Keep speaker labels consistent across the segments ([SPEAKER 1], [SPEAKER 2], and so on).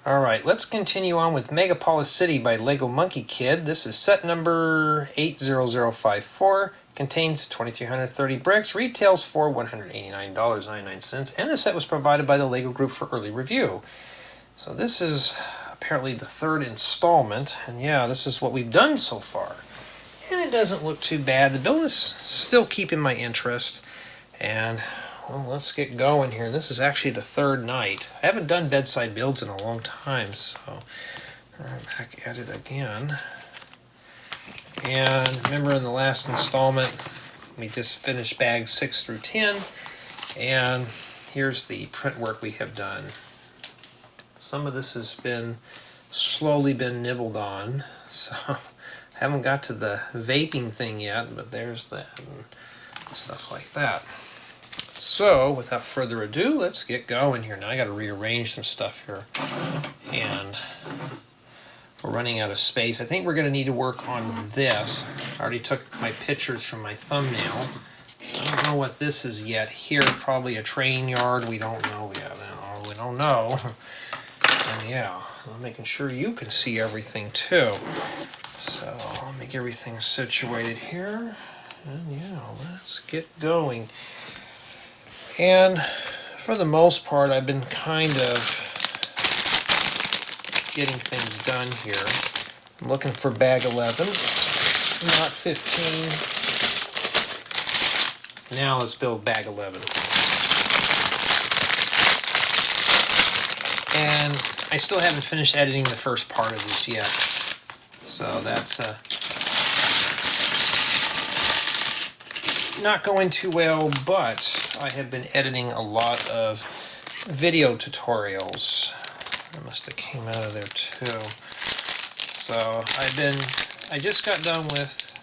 [SPEAKER 1] Alright, let's continue on with Megapolis City by LEGO Monkie Kid. This is set number 80054. Contains 2,330 bricks, retails for $189.99, and the set was provided by the LEGO Group for early review. So this is apparently the third installment, and yeah, this is what we've done so far. And it doesn't look too bad. The build is still keeping my interest, and well, let's get going here. This is actually the third night. I haven't done bedside builds in a long time, so I'm back at it again. And remember in the last installment, we just finished bags 6 through 10, and here's the print work we have done. Some of this has been slowly been nibbled on, so I haven't got to the vaping thing yet, but there's that and stuff like that. So, without further ado, let's get going here. Now I got to rearrange some stuff here, and we're running out of space. I think we're going to need to work on this. I already took my pictures from my thumbnail. So I don't know what this is yet. Here, probably a train yard. We don't know yet. We don't know. And yeah, I'm making sure you can see everything too. So I'll make everything situated here. And yeah, let's get going. And for the most part, I've been kind of getting things done here. I'm looking for bag 11, not 15. Now let's build bag 11. And I still haven't finished editing the first part of this yet. So that's not going too well, but I have been editing a lot of video tutorials. I must have came out of there too. So I just got done with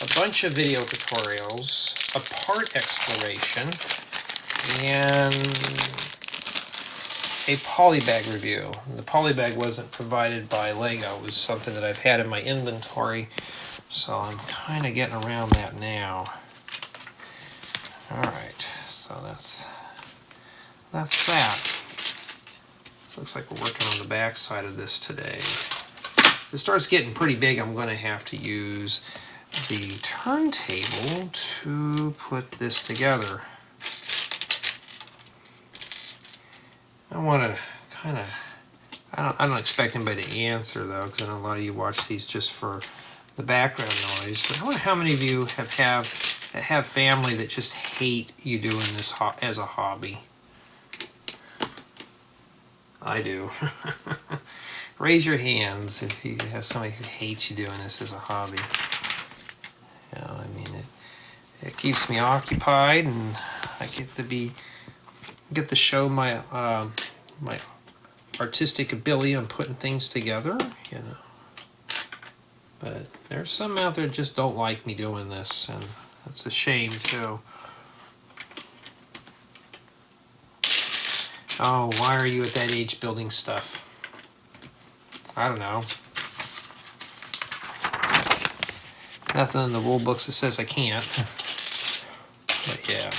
[SPEAKER 1] a bunch of video tutorials, a part exploration, and a polybag review. The polybag wasn't provided by LEGO. It was something that I've had in my inventory, so I'm kind of getting around that now. Alright, so that's that. So looks like we're working on the back side of this today. If it starts getting pretty big, I'm going to have to use the turntable to put this together. I want to kind of, I don't expect anybody to answer though, because I know a lot of you watch these just for the background noise, but I wonder how many of you have family that just hate you doing this as a hobby. I do. Raise your hands if you have somebody who hates you doing this as a hobby. You know, I mean, it keeps me occupied, and I get to show my my artistic ability on putting things together. You know, but there's some out there that just don't like me doing this, and that's a shame too. Oh, why are you at that age building stuff? I don't know. Nothing in the rule books that says I can't. But yeah.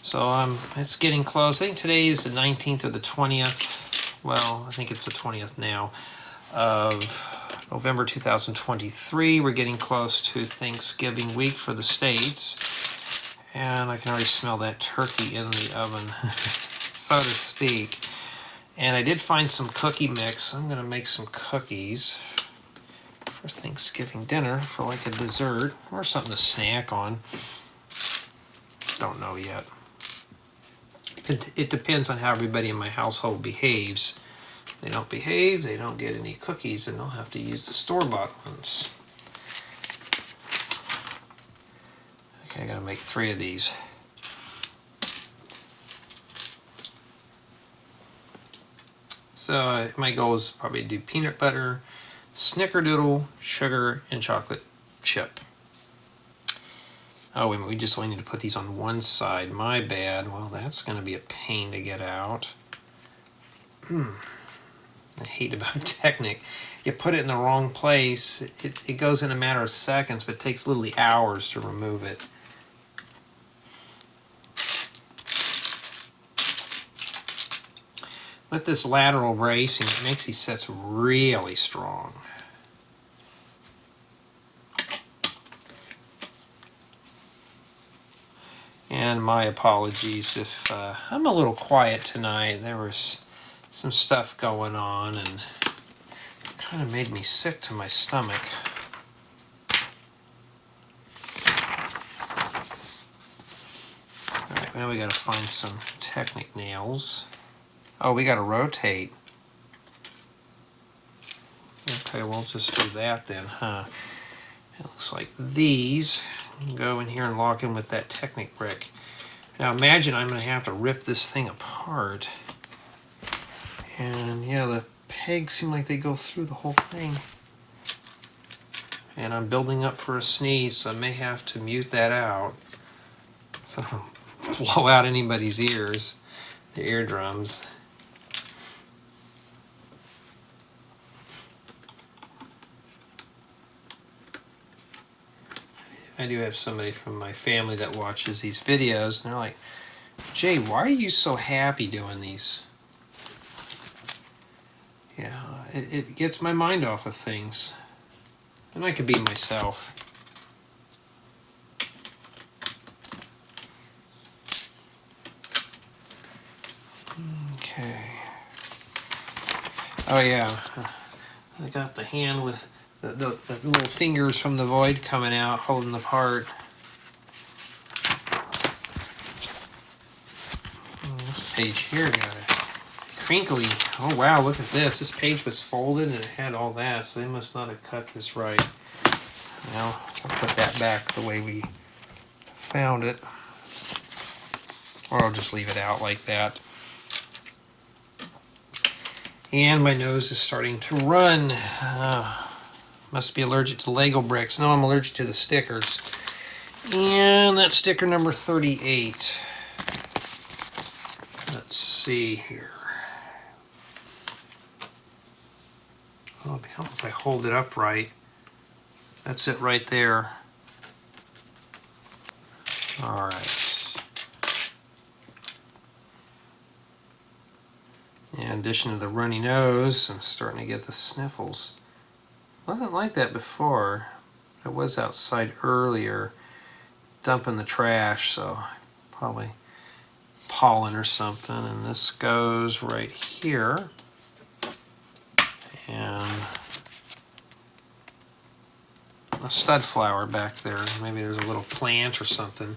[SPEAKER 1] So it's getting close. I think today is the 19th or the 20th. Well, I think it's the 20th now of November 2023. We're getting close to Thanksgiving week for the States. And I can already smell that turkey in the oven, so to speak. And I did find some cookie mix. I'm going to make some cookies for Thanksgiving dinner for like a dessert or something to snack on. Don't know yet. It depends on how everybody in my household behaves. If they don't behave, they don't get any cookies, and they'll have to use the store-bought ones. Okay, I gotta make 3 of these. So my goal is probably to do peanut butter, snickerdoodle, sugar, and chocolate chip. Oh, wait a minute, we just only need to put these on one side. My bad. Well, that's going to be a pain to get out. I hate about Technic. You put it in the wrong place, it goes in a matter of seconds, but it takes literally hours to remove it. with this lateral bracing, it makes these sets really strong. And my apologies if I'm a little quiet tonight. There was some stuff going on and kind of made me sick to my stomach. Alright, now we gotta find some Technic nails. Oh, we gotta rotate. Okay, we'll just do that then, huh? It looks like these go in here and lock in with that Technic brick. Now imagine I'm going to have to rip this thing apart. And yeah, the pegs seem like they go through the whole thing. And I'm building up for a sneeze, so I may have to mute that out. So I don't blow out anybody's ears, their eardrums. I do have somebody from my family that watches these videos, and they're like, Jay, why are you so happy doing these? Yeah, it gets my mind off of things. And I could be myself. Okay. Oh yeah, I got the hand with the little fingers from the void coming out, holding the part. This page here got a crinkly. Oh wow, look at this. This page was folded and it had all that, so they must not have cut this right. Well, I'll put that back the way we found it. Or I'll just leave it out like that. And my nose is starting to run. Must be allergic to Lego bricks. No, I'm allergic to the stickers. And that's sticker number 38. Let's see here. Oh, it'll help if I hold it up right. That's it right there. Alright. In addition to the runny nose, I'm starting to get the sniffles. Wasn't like that before. I was outside earlier dumping the trash, so probably pollen or something. And this goes right here. And a stud flower back there. Maybe there's a little plant or something.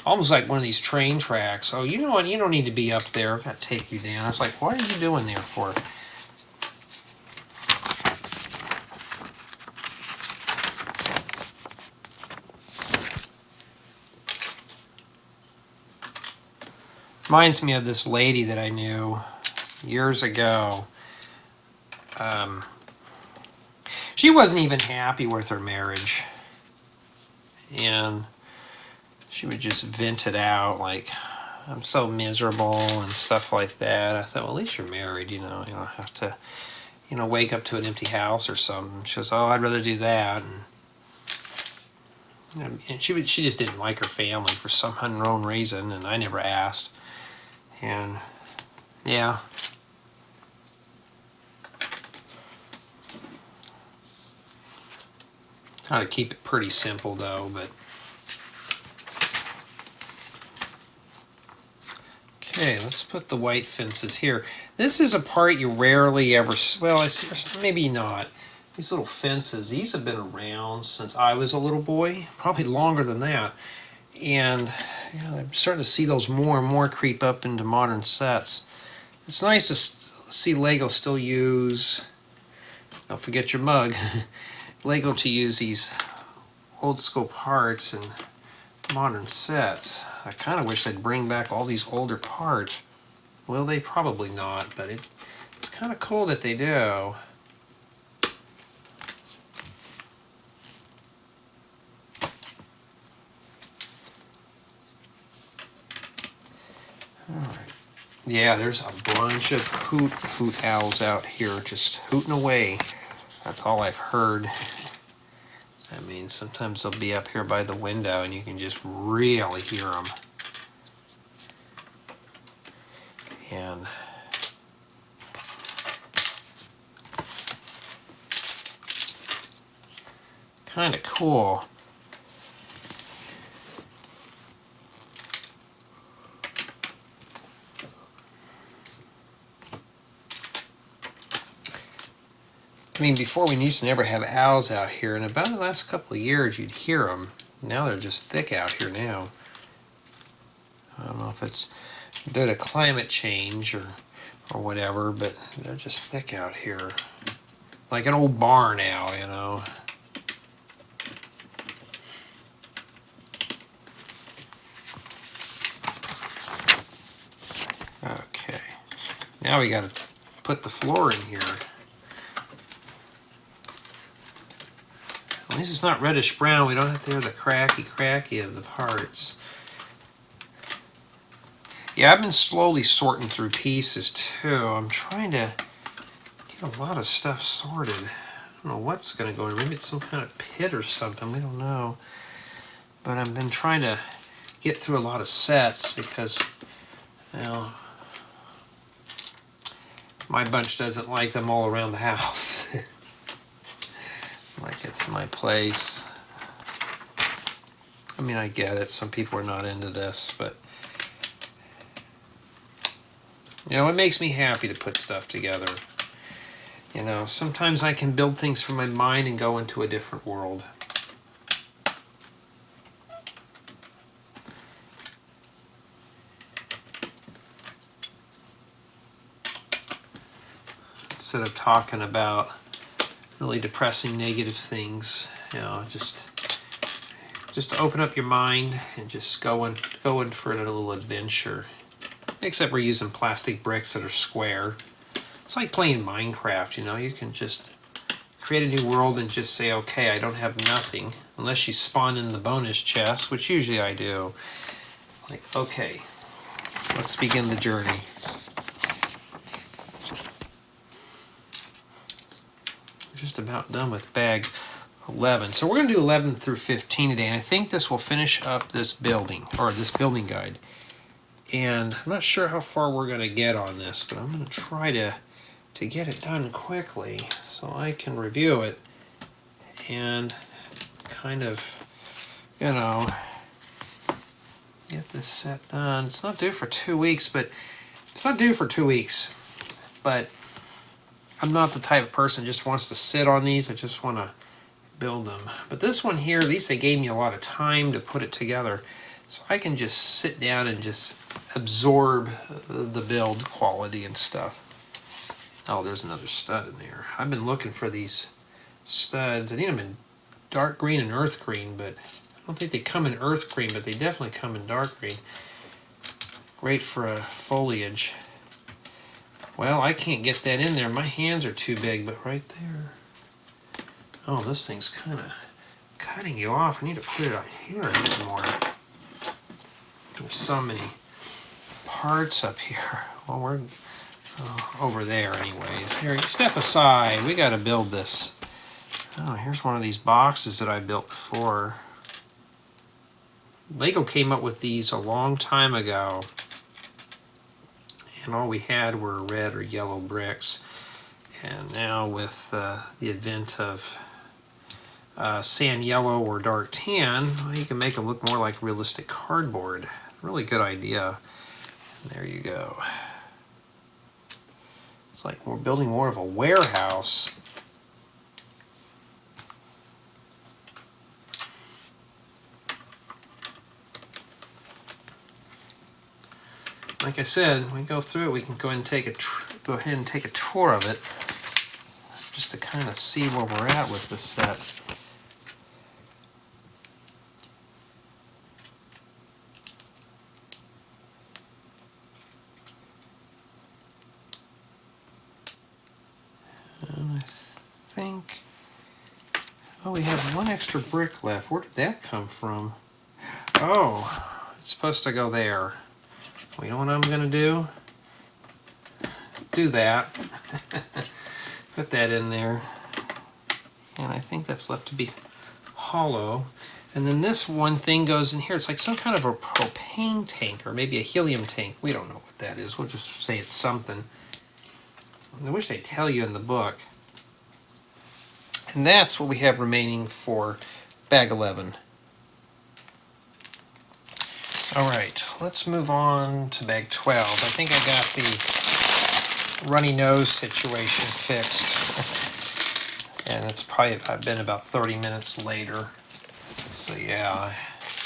[SPEAKER 1] Almost like one of these train tracks. Oh, you know what? You don't need to be up there. I've got to take you down. I was like, what are you doing there for? Reminds me of this lady that I knew years ago. She wasn't even happy with her marriage. And she would just vent it out like, I'm so miserable and stuff like that. I thought, well, at least you're married, you know. You don't have to, you know, wake up to an empty house or something. She goes, oh, I'd rather do that. And she just didn't like her family for some unknown reason, and I never asked. And yeah. Try to keep it pretty simple though, but okay, let's put the white fences here. This is a part you rarely ever, well, maybe not. These little fences, these have been around since I was a little boy, probably longer than that. And yeah, I'm starting to see those more and more creep up into modern sets. It's nice to see Lego still use, don't forget your mug, Lego to use these old school parts in modern sets. I kind of wish they'd bring back all these older parts. Well, they probably not, but it's kind of cool that they do. Alright. Yeah, there's a bunch of hoot owls out here just hooting away. That's all I've heard. I mean, sometimes they'll be up here by the window and you can just really hear them. And kind of cool. I mean, before we used to never have owls out here, and about the last couple of years you'd hear them. Now they're just thick out here now. I don't know if it's due to climate change or whatever, but they're just thick out here. Like an old barn owl, you know. Okay, now we got to put the floor in here. At least it's not reddish brown. We don't have to hear the cracky of the parts. Yeah, I've been slowly sorting through pieces too. I'm trying to get a lot of stuff sorted. I don't know what's going to go in. Maybe it's some kind of pit or something. We don't know. But I've been trying to get through a lot of sets because, you know, my bunch doesn't like them all around the house. Like it's my place. I mean, I get it. Some people are not into this, but you know, it makes me happy to put stuff together. You know, sometimes I can build things from my mind and go into a different world. Instead of talking about really depressing negative things, you know, just open up your mind and just go in for a little adventure. Except we're using plastic bricks that are square. It's like playing Minecraft, you know. You can just create a new world and just say, okay, I don't have nothing, unless you spawn in the bonus chest, which usually I do. Like, okay, let's begin the journey. Just about done with bag 11. So we're going to do 11 through 15 today, and I think this will finish up this building, or this building guide. And I'm not sure how far we're going to get on this, but I'm going to try to get it done quickly so I can review it and kind of, you know, get this set done. It's not due for 2 weeks, but I'm not the type of person who just wants to sit on these. I just want to build them. But this one here, at least they gave me a lot of time to put it together. So I can just sit down and just absorb the build quality and stuff. Oh, there's another stud in there. I've been looking for these studs. I need them in dark green and earth green, but I don't think they come in earth green, but they definitely come in dark green. Great for a foliage. Well, I can't get that in there. My hands are too big, but right there. Oh, this thing's kind of cutting you off. I need to put it out here a bit more. There's so many parts up here. Well, we're over there anyways. Here, step aside. We got to build this. Oh, here's one of these boxes that I built before. LEGO came up with these a long time ago. And all we had were red or yellow bricks. And now with the advent of sand yellow or dark tan, well, you can make them look more like realistic cardboard. Really good idea. And there you go. It's like we're building more of a warehouse. Like I said, when we go through it, we can go ahead and take a tour of it, just to kind of see where we're at with this set. And I think, oh, we have one extra brick left. Where did that come from? Oh, it's supposed to go there. Well, you know what I'm going to do? Do that. Put that in there. And I think that's left to be hollow. And then this one thing goes in here. It's like some kind of a propane tank or maybe a helium tank. We don't know what that is. We'll just say it's something. I wish they'd tell you in the book. And that's what we have remaining for bag 11. Alright, let's move on to bag 12. I think I got the runny nose situation fixed. And it's probably been about 30 minutes later. So yeah. Let's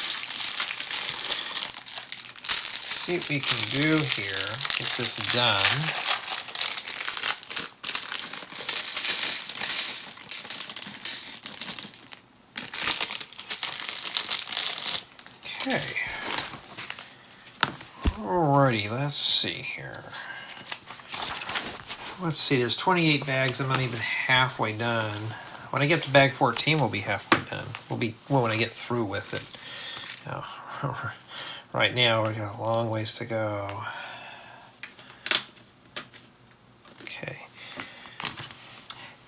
[SPEAKER 1] see what we can do here. Get this done. Okay. Alrighty, let's see here. Let's see, there's 28 bags. I'm not even halfway done. When I get to bag 14, we'll be halfway done. When I get through with it. Now, right now, we've got a long ways to go. Okay.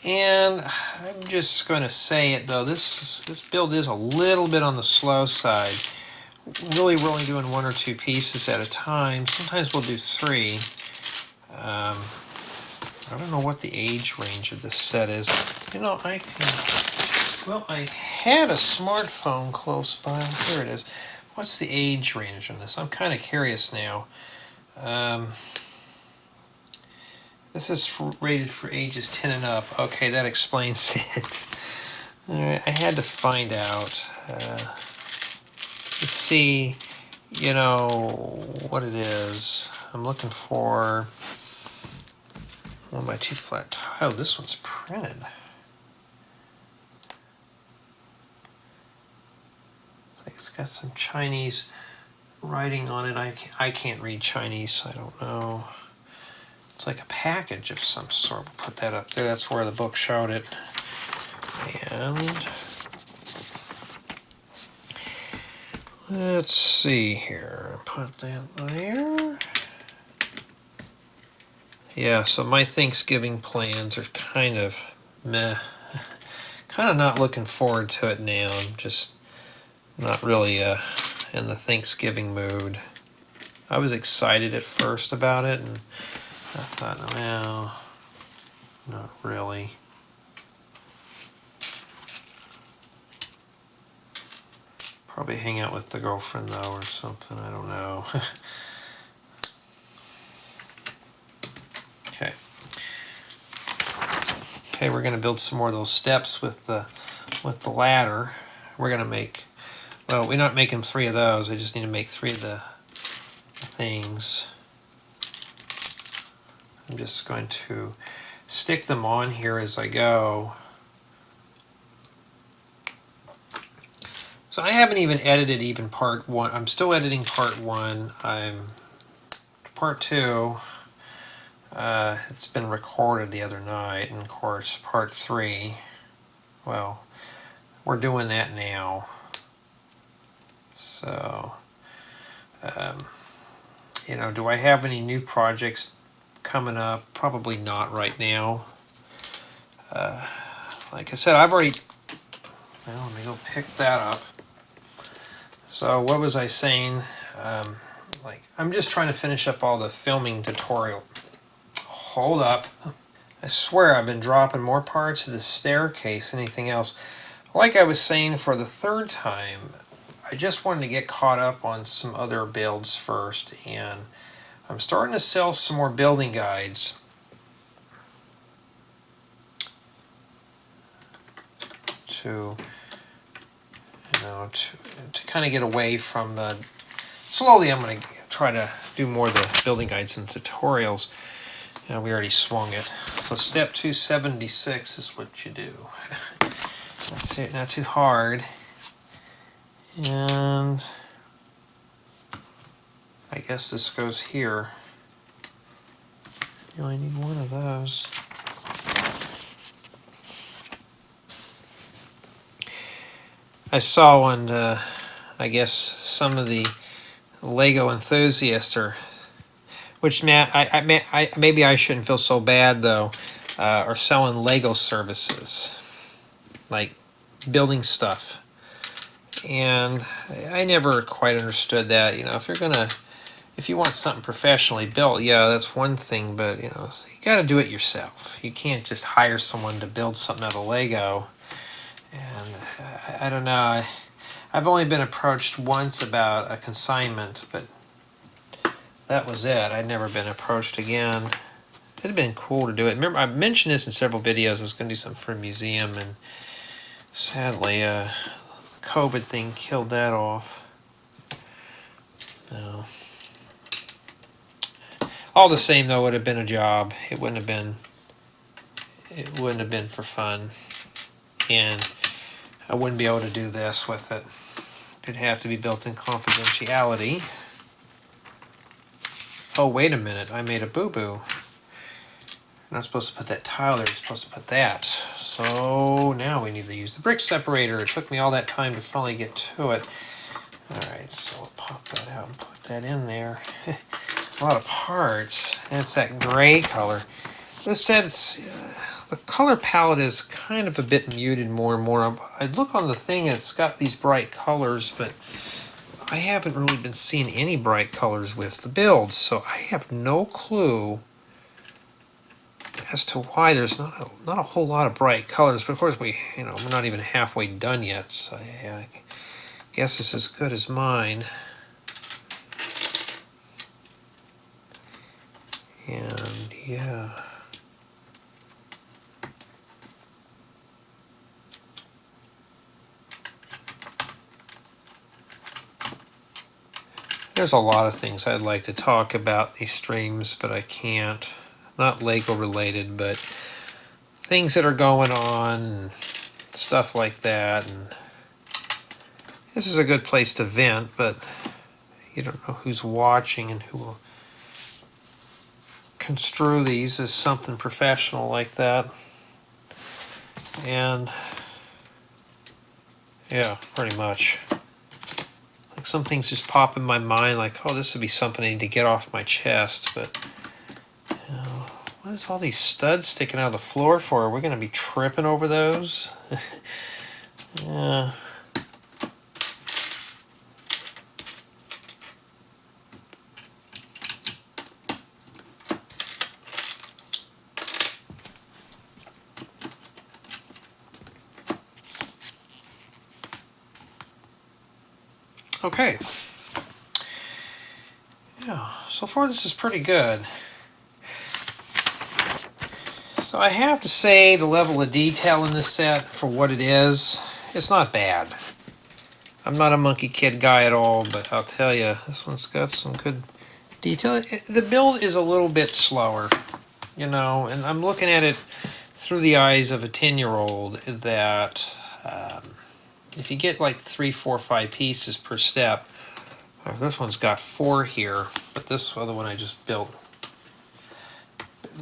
[SPEAKER 1] And I'm just going to say it though, this build is a little bit on the slow side. Really, we're only doing 1 or 2 pieces at a time. Sometimes we'll do 3. I don't know what the age range of this set is. You know, I had a smartphone close by. Here it is. What's the age range on this? I'm kind of curious now. This is rated for ages 10 and up. Okay, that explains it. All right, I had to find out. Let's see, you know, what it is. I'm looking for 1x2 flat tile. This one's printed. It's got some Chinese writing on it. I can't read Chinese, so I don't know. It's like a package of some sort. We'll put that up there. That's where the book showed it. And let's see here. Put that there. Yeah, so my Thanksgiving plans are kind of meh. Kind of not looking forward to it now. I'm just not really in the Thanksgiving mood. I was excited at first about it, and I thought, well, not really. Probably hang out with the girlfriend, though, or something. I don't know. Okay. Okay, we're going to build some more of those steps with the ladder. We're going to make, well, we're not making 3 of those. I just need to make 3 of the things. I'm just going to stick them on here as I go. So I haven't even edited even part 1. I'm still editing part 1. Part 2. It's been recorded the other night, and of course part 3. Well, we're doing that now. So, you know, do I have any new projects coming up? Probably not right now. Like I said, I've already. Well, let me go pick that up. So what was I saying? Like, I'm just trying to finish up all the filming tutorial. Hold up. I swear I've been dropping more parts of the staircase than anything else. Like I was saying for the 3rd time, I just wanted to get caught up on some other builds first, and I'm starting to sell some more building guides. To kind of get away from the... Slowly I'm going to try to do more of the building guides and tutorials. We already swung it. So step 276 is what you do. That's it, not too hard. And I guess this goes here. You only need 1 of those. I saw on, I guess, some of the LEGO enthusiasts are, which maybe I shouldn't feel so bad though, are selling LEGO services, like building stuff. And I never quite understood that. You know, if you're gonna if you want something professionally built, yeah, that's one thing, but you know, you got to do it yourself. You can't just hire someone to build something out of Lego. And I don't know. I've only been approached once about a consignment, but that was it. I'd never been approached again. It'd have been cool to do it. Remember, I mentioned this in several videos. I was going to do something for a museum, and sadly, the COVID thing killed that off. No. All the same, though, it would have been a job. It wouldn't have been. It wouldn't have been for fun, and I wouldn't be able to do this with it. It'd have to be built in confidentiality. Oh, wait a minute! I made a boo-boo. You're not supposed to put that tile there. You're supposed to put that. So now we need to use the brick separator. It took me all that time to finally get to it. All right, so we'll pop that out and put that in there. A lot of parts. And it's that gray color. This said, the color palette is kind of a bit muted more and more. I look on the thing and it's got these bright colors, but I haven't really been seeing any bright colors with the builds, so I have no clue as to why there's not a whole lot of bright colors. But of course, we're not even halfway done yet, so yeah, I guess it's as good as mine. And yeah. There's a lot of things I'd like to talk about these streams, but I can't. Not Lego related, but things that are going on and stuff like that. And this is a good place to vent, but you don't know who's watching and who will construe these as something professional like that. And yeah, pretty much. Like some things just pop in my mind, like, oh, this would be something I need to get off my chest, but you know, what is all these studs sticking out of the floor for? Are we going to be tripping over those? Yeah. Okay. Yeah, so far this is pretty good. So I have to say the level of detail in this set for what it is, it's not bad. I'm not a Monkey Kid guy at all, but I'll tell you, this one's got some good detail. The build is a little bit slower, you know, and I'm looking at it through the eyes of a 10-year-old that if you get like 3, 4, 5 pieces per step, this one's got 4 here, but this other one I just built,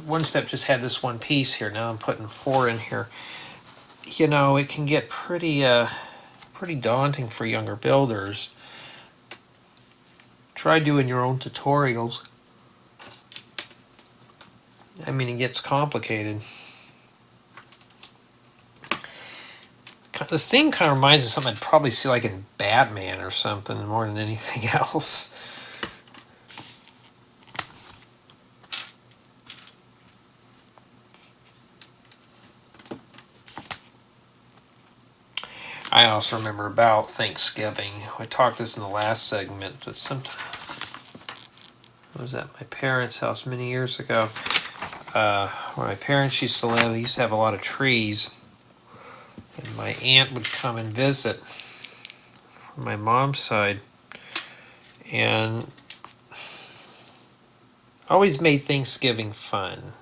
[SPEAKER 1] one step just had this one piece here. Now I'm putting 4 in here. You know, it can get pretty daunting for younger builders. Try doing your own tutorials. I mean, it gets complicated. This thing kind of reminds me of something I'd probably see like in Batman or something more than anything else. I also remember about Thanksgiving. I talked this in the last segment, but sometime I was at my parents' house many years ago. Where my parents used to live, they used to have a lot of trees. And my aunt would come and visit from my mom's side, and always made Thanksgiving fun.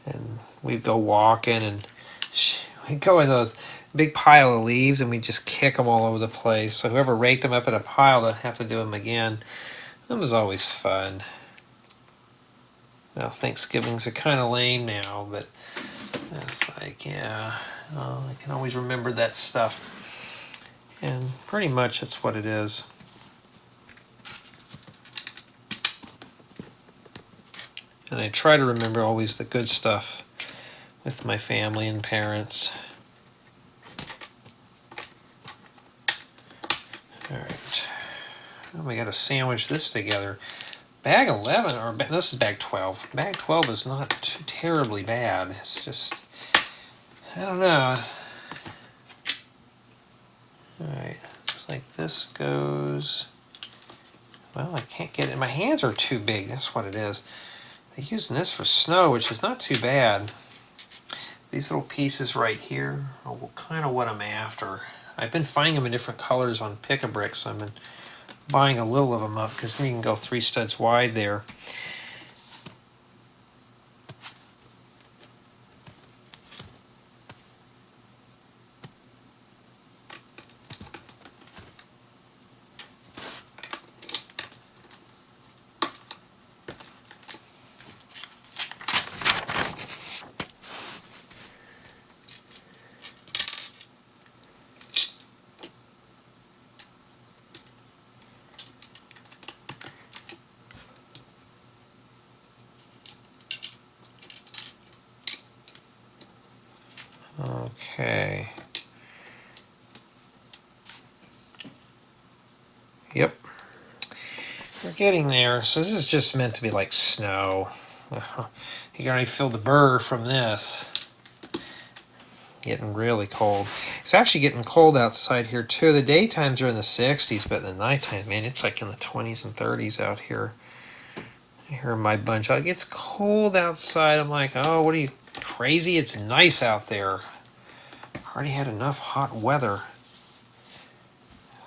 [SPEAKER 1] And we'd go walking, and we'd go in those big pile of leaves, and we'd just kick them all over the place. So whoever raked them up in a pile, they'd have to do them again. That was always fun. Now Thanksgivings are kind of lame now, but it's like, yeah, I can always remember that stuff. And pretty much that's what it is. And I try to remember always the good stuff with my family and parents. All right. Oh, we got to sandwich this together. Bag 11, or this is bag 12. Bag 12 is not too terribly bad. It's just, I don't know. Alright, looks like this goes, well, I can't get it. My hands are too big, that's what it is. They're using this for snow, which is not too bad. These little pieces right here are kind of what I'm after. I've been finding them in different colors on Pick-a-Bricks. I've been buying a little of them up because then you can go 3 studs wide there. Okay. Yep. We're getting there. So this is just meant to be like snow. You can already feel the burr from this. Getting really cold. It's actually getting cold outside here too. The daytimes are in the 60s, but the nighttime, man, it's like in the 20s and 30s out here. Here in my bunch, like, it's cold outside. I'm like, oh, what are you, crazy? It's nice out there. Already had enough hot weather.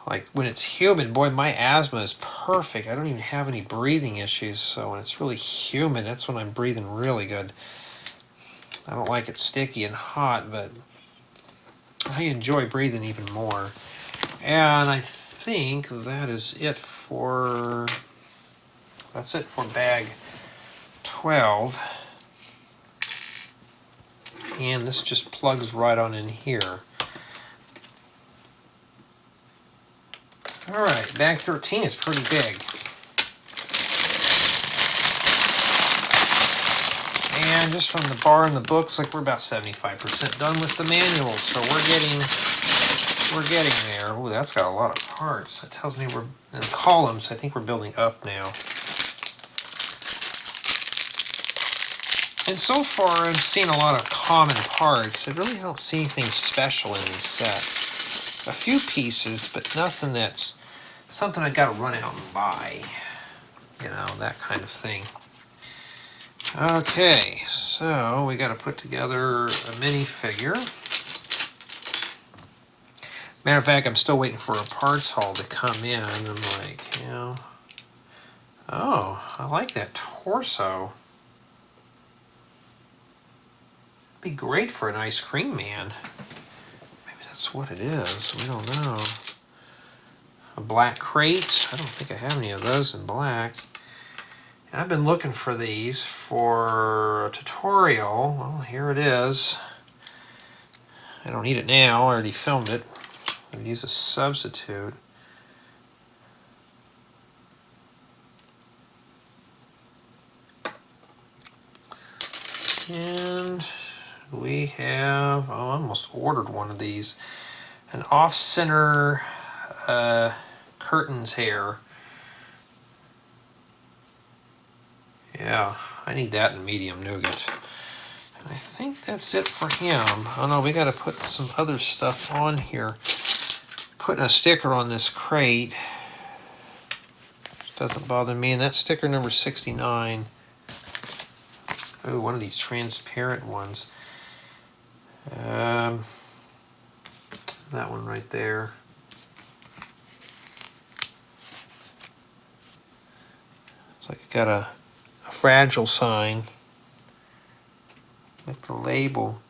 [SPEAKER 1] Like when it's humid, boy, my asthma is perfect. I don't even have any breathing issues. So when it's really humid, that's when I'm breathing really good. I don't like it sticky and hot, but I enjoy breathing even more. And I think that is it for, that's it for bag 12. And this just plugs right on in here. Alright, bag 13 is pretty big. And just from the bar and the books, like we're about 75% done with the manual, so we're getting there. Oh, that's got a lot of parts. That tells me we're in columns. I think we're building up now. And so far, I've seen a lot of common parts. I really don't see anything special in these sets. A few pieces, but nothing that's something I got to run out and buy. You know, that kind of thing. Okay, so we got to put together a minifigure. Matter of fact, I'm still waiting for a parts haul to come in. I'm like, you know, oh, I like that torso. Be great for an ice cream man. Maybe that's what it is. We don't know. A black crate. I don't think I have any of those in black. And I've been looking for these for a tutorial. Well, here it is. I don't need it now. I already filmed it. I'll use a substitute. And we have, oh, I almost ordered one of these. An off-center curtains hair. Yeah, I need that in medium nougat. I think that's it for him. Oh no, we got to put some other stuff on here. Putting a sticker on this crate doesn't bother me. And that's sticker number 69. Oh, one of these transparent ones. That one right there. It's like it got a fragile sign with the label.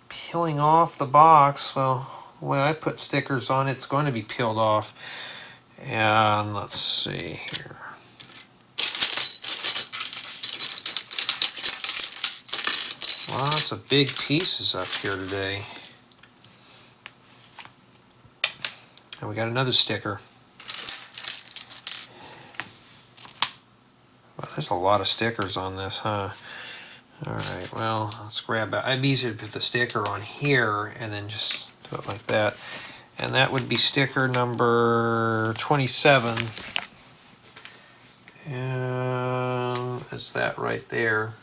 [SPEAKER 1] Peeling off the box. Well, the way I put stickers on it, it's going to be peeled off. And let's see here. Lots of big pieces up here today. And we got another sticker. Well, there's a lot of stickers on this, huh? Alright, well, let's grab that. It'd be easier to put the sticker on here and then just do it like that. And that would be sticker number 27. And it's that right there.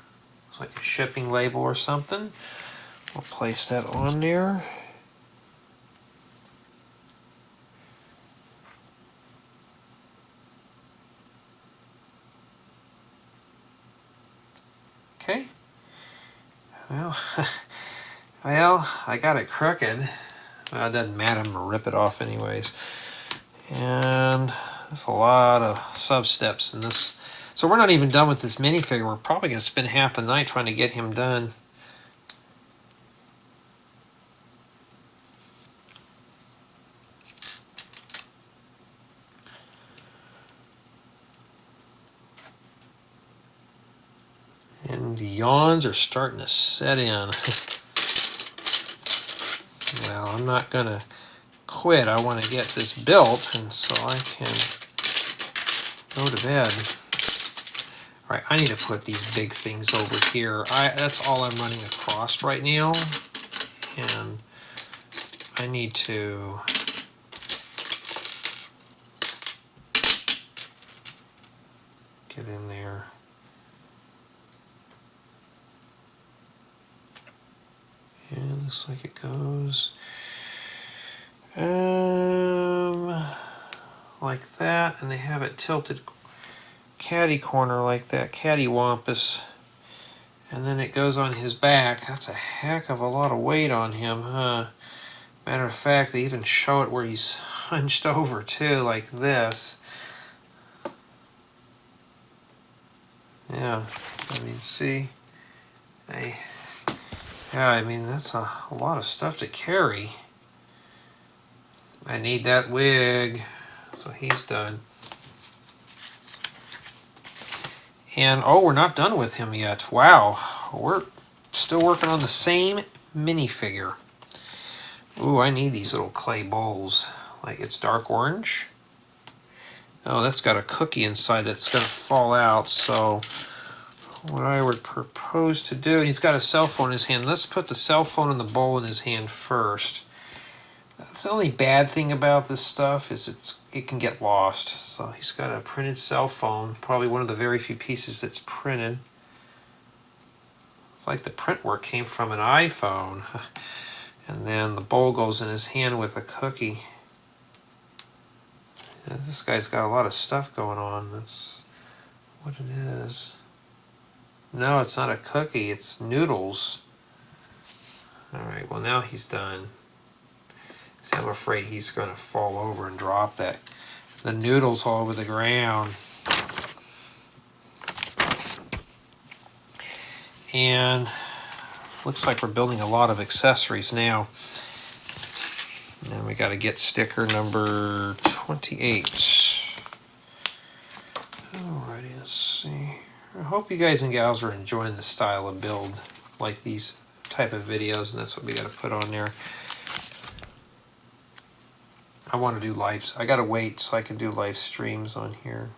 [SPEAKER 1] It's like a shipping label or something. We'll place that on there. Okay. Well, well, I got it crooked. Well, it doesn't matter. I'm gonna rip it off anyways. And there's a lot of sub-steps in this. So we're not even done with this minifigure. We're probably gonna spend half the night trying to get him done. And the yawns are starting to set in. Well, I'm not gonna quit. I want to get this built, and so I can go to bed. All right, I need to put these big things over here. That's all I'm running across right now, and I need to get in there. And looks like it goes like that, and they have it tilted caddy corner like that, cattywampus, and then it goes on his back. That's a heck of a lot of weight on him, huh? Matter of fact, they even show it where he's hunched over too, like this. Yeah, I mean, see, yeah, I mean, that's a lot of stuff to carry. I need that wig, so he's done. And, oh, we're not done with him yet. Wow, we're still working on the same minifigure. Ooh, I need these little clay bowls. Like, it's dark orange. Oh, that's got a cookie inside that's going to fall out, so what I would propose to do, he's got a cell phone in his hand. Let's put the cell phone and the bowl in his hand first. That's the only bad thing about this stuff is it can get lost. So he's got a printed cell phone, probably one of the very few pieces that's printed. It's like the print work came from an iPhone. And then the bowl goes in his hand with a cookie. And this guy's got a lot of stuff going on. That's what it is. No, it's not a cookie, it's noodles. Alright, well now he's done. So I'm afraid he's going to fall over and drop the noodles all over the ground. And looks like we're building a lot of accessories now. And we got to get sticker number 28. Alrighty, let's see. I hope you guys and gals are enjoying the style of build, like these type of videos, and that's what we got to put on there. I want to do lives. I gotta wait so I can do live streams on here.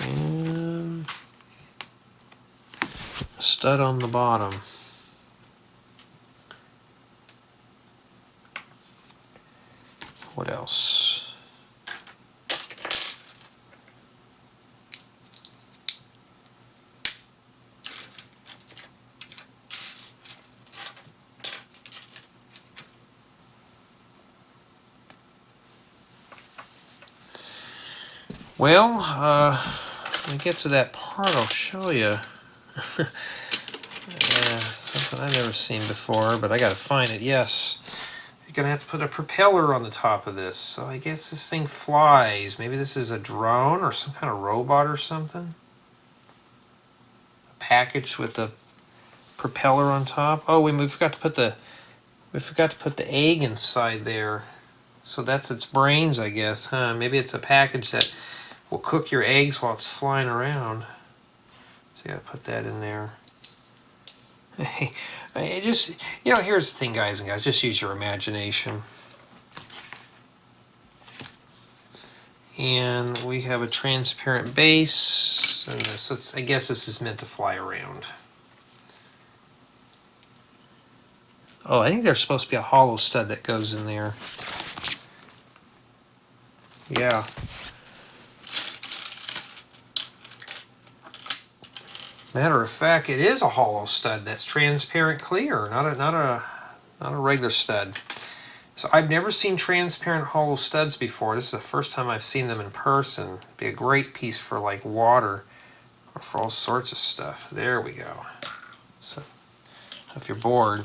[SPEAKER 1] And a stud on the bottom. What else? Well, when we get to that part, I'll show you. Something I've never seen before, but I gotta find it. Yes, you're gonna have to put a propeller on the top of this. So I guess this thing flies. Maybe this is a drone or some kind of robot or something. A package with a propeller on top. Oh, we forgot to put the egg inside there. So that's its brains, I guess, huh? Maybe it's a package that will cook your eggs while it's flying around. So you gotta put that in there. Just, you know, here's the thing, guys and guys, just use your imagination. And we have a transparent base, and this, I guess this is meant to fly around. Oh, I think there's supposed to be a hollow stud that goes in there. Yeah. Matter of fact, it is a hollow stud that's transparent clear, not a regular stud. So I've never seen transparent hollow studs before. This is the first time I've seen them in person. It'd be a great piece for like water or for all sorts of stuff. There we go. So if you're bored,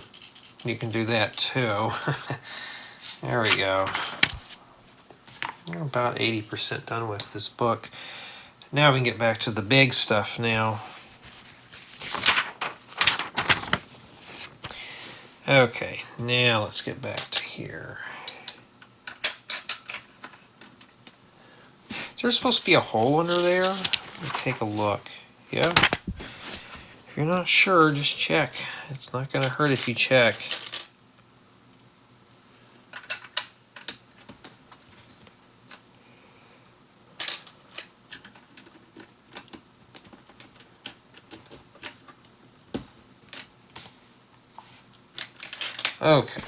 [SPEAKER 1] you can do that too. There we go. We're about 80% done with this book. Now we can get back to the big stuff now. Okay, now let's get back to here. Is there supposed to be a hole under there? Let me take a look. Yeah. If you're not sure, just check. It's not going to hurt if you check. Okay.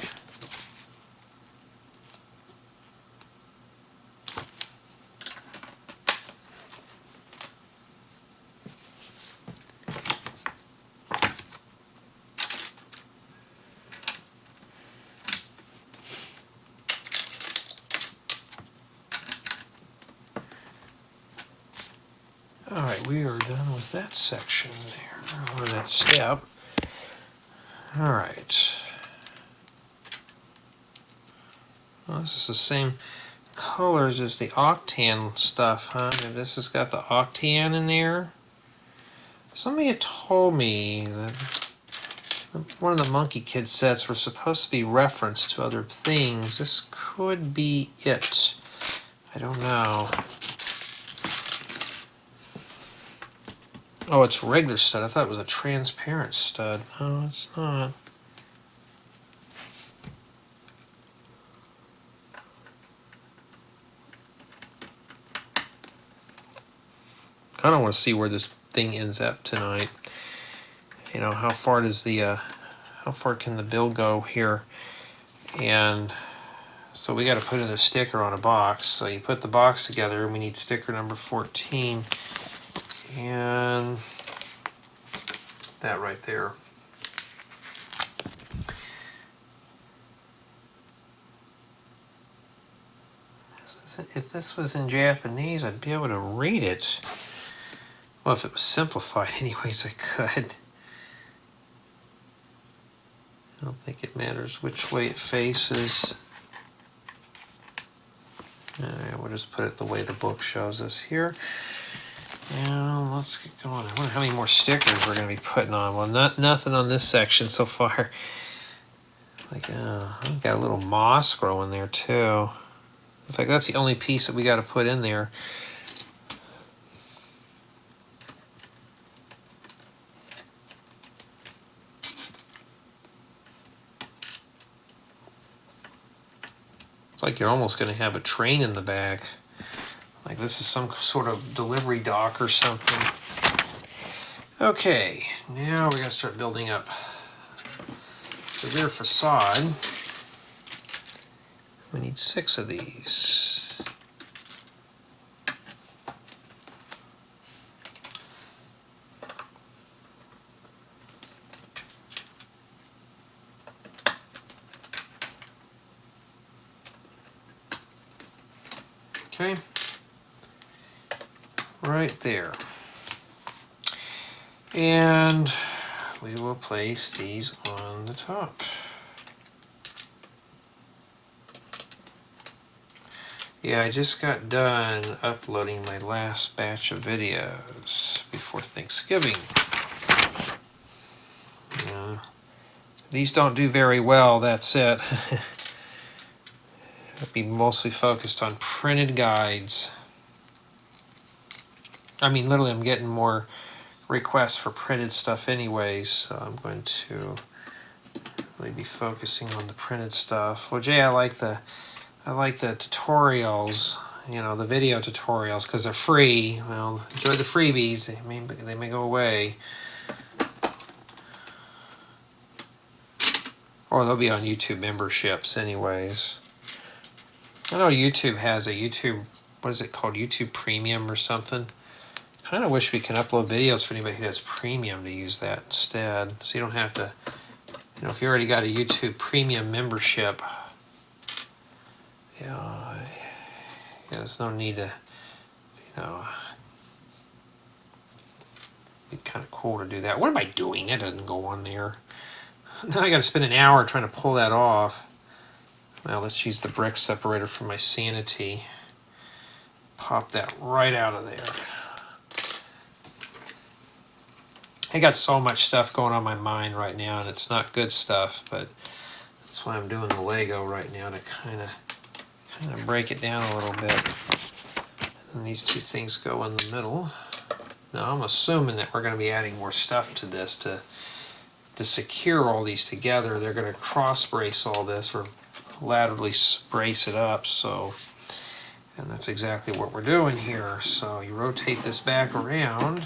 [SPEAKER 1] All right, we are done with that section there, or that step. All right. Well, this is the same colors as the octan stuff, huh? And this has got the octan in there. Somebody had told me that one of the Monkie Kid sets were supposed to be referenced to other things. This could be it. I don't know. Oh, it's a regular stud. I thought it was a transparent stud. No, it's not. I don't want to see where this thing ends up tonight. You know, how far does the how far can the bill go here? And so we got to put in a sticker on a box. So you put the box together, and we need sticker number 14, and that right there. If this was in Japanese, I'd be able to read it. Well, if it was simplified anyways, I could. I don't think it matters which way it faces. Alright, we'll just put it the way the book shows us here. Now, let's get going. I wonder how many more stickers we're going to be putting on. Well, nothing on this section so far. Like, I've got a little moss growing there, too. In fact, that's the only piece that we got to put in there. It's like you're almost going to have a train in the back. Like this is some sort of delivery dock or something. Okay, now we're going to start building up the rear facade. We need 6 of these. Okay, right there. And we will place these on the top. Yeah, I just got done uploading my last batch of videos before Thanksgiving. Yeah, these don't do very well, that's it. I'll be mostly focused on printed guides. I mean, literally, I'm getting more requests for printed stuff anyways, so I'm going to really be focusing on the printed stuff. Well, Jay, I like the tutorials, you know, the video tutorials, because they're free. Well, enjoy the freebies. They may go away. Or they'll be on YouTube memberships anyways. I know YouTube has a YouTube, what is it called? YouTube Premium or something. Kind of wish we could upload videos for anybody who has Premium to use that instead. So you don't have to, you know, if you already got a YouTube Premium membership, yeah, there's no need to, you know, it'd be kind of cool to do that. What am I doing? That doesn't go on there. Now I got to spend an hour trying to pull that off. Now let's use the brick separator for my sanity. Pop that right out of there. I got so much stuff going on in my mind right now, and it's not good stuff, but that's why I'm doing the Lego right now, to kind of break it down a little bit. And these two things go in the middle. Now I'm assuming that we're going to be adding more stuff to this to secure all these together. They're going to cross brace all this, or laterally brace it up. So, and that's exactly what we're doing here. So you rotate this back around,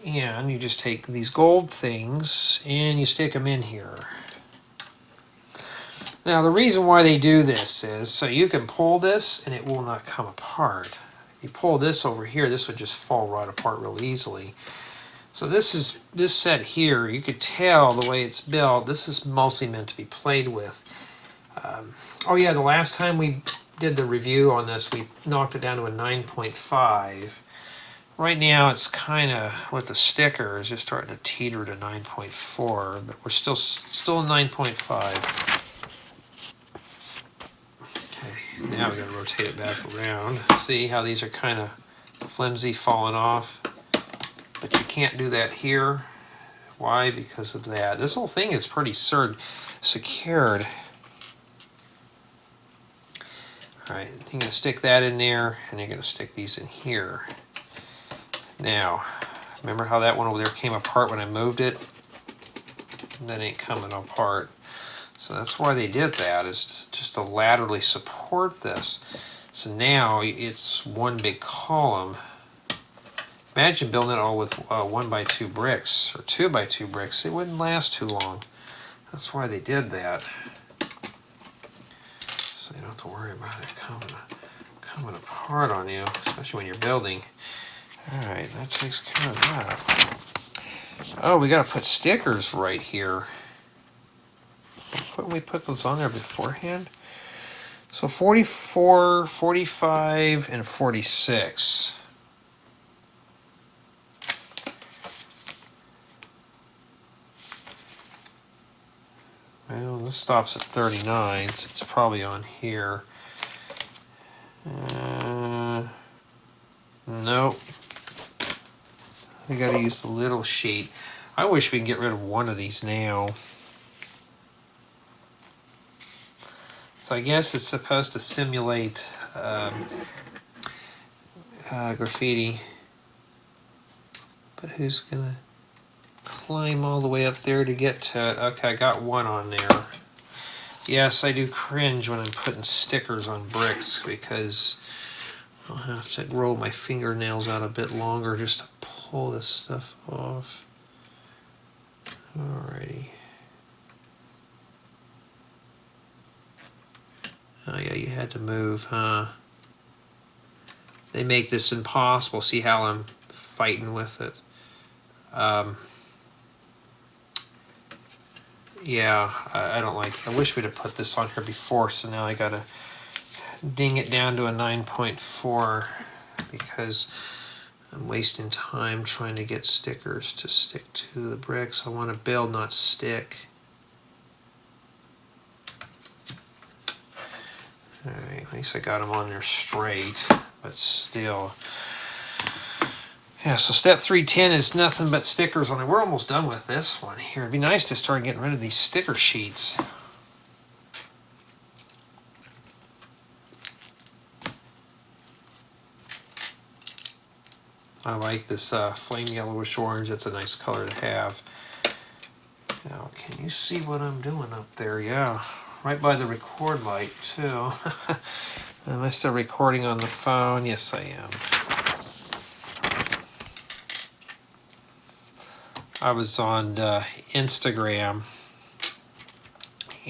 [SPEAKER 1] and you just take these gold things and you stick them in here. Now the reason why they do this is so you can pull this and it will not come apart. If you pull this over here, this would just fall right apart real easily. So this set here, you could tell the way it's built, this is mostly meant to be played with. Oh yeah, the last time we did the review on this, we knocked it down to a 9.5. Right now it's kind of, with the stickers, it's starting to teeter to 9.4, but we're still 9.5. Okay, now we got to rotate it back around. See how these are kind of flimsy, falling off? But you can't do that here. Why? Because of that. This whole thing is pretty secured. Alright, you're going to stick that in there, and you're going to stick these in here. Now, remember how that one over there came apart when I moved it? That ain't coming apart. So that's why they did that, is just to laterally support this. So now it's one big column. Imagine building it all with 1x2 bricks, or 2x2 bricks. It wouldn't last too long. That's why they did that. So you don't have to worry about it coming apart on you, especially when you're building. Alright, that takes care of that. Oh, we gotta put stickers right here. Couldn't we put those on there beforehand? So 44, 45, and 46. Well, this stops at 39, so it's probably on here. Nope. We gotta use the little sheet. I wish we could get rid of one of these now. So I guess it's supposed to simulate graffiti. But who's gonna climb all the way up there to get to it? Okay, I got one on there. Yes, I do cringe when I'm putting stickers on bricks, because I'll have to roll my fingernails out a bit longer just to pull this stuff off. Alrighty. Oh yeah, you had to move, huh? They make this impossible. See how I'm fighting with it? Yeah, I don't like it. I wish we'd have put this on here before, so now I gotta ding it down to a 9.4 because I'm wasting time trying to get stickers to stick to the bricks. I want to build, not stick. Alright, at least I got them on there straight, but still. Yeah, so step 310 is nothing but stickers on it. We're almost done with this one here. It'd be nice to start getting rid of these sticker sheets. I like this flame yellowish orange. That's a nice color to have. Now, can you see what I'm doing up there? Yeah, right by the record light, too. Am I still recording on the phone? Yes, I am. I was on Instagram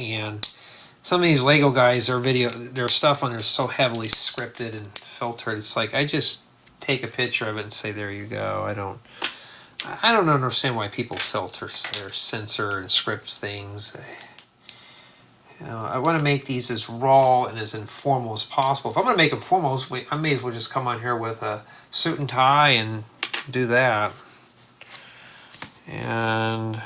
[SPEAKER 1] And some of these Lego guys, their stuff on there is so heavily scripted and filtered. It's like I just take a picture of it and say, there you go. I don't understand why people filter or censor and script things. You know, I want to make these as raw and as informal as possible. If I'm going to make them formal, I may as well just come on here with a suit and tie and do that. And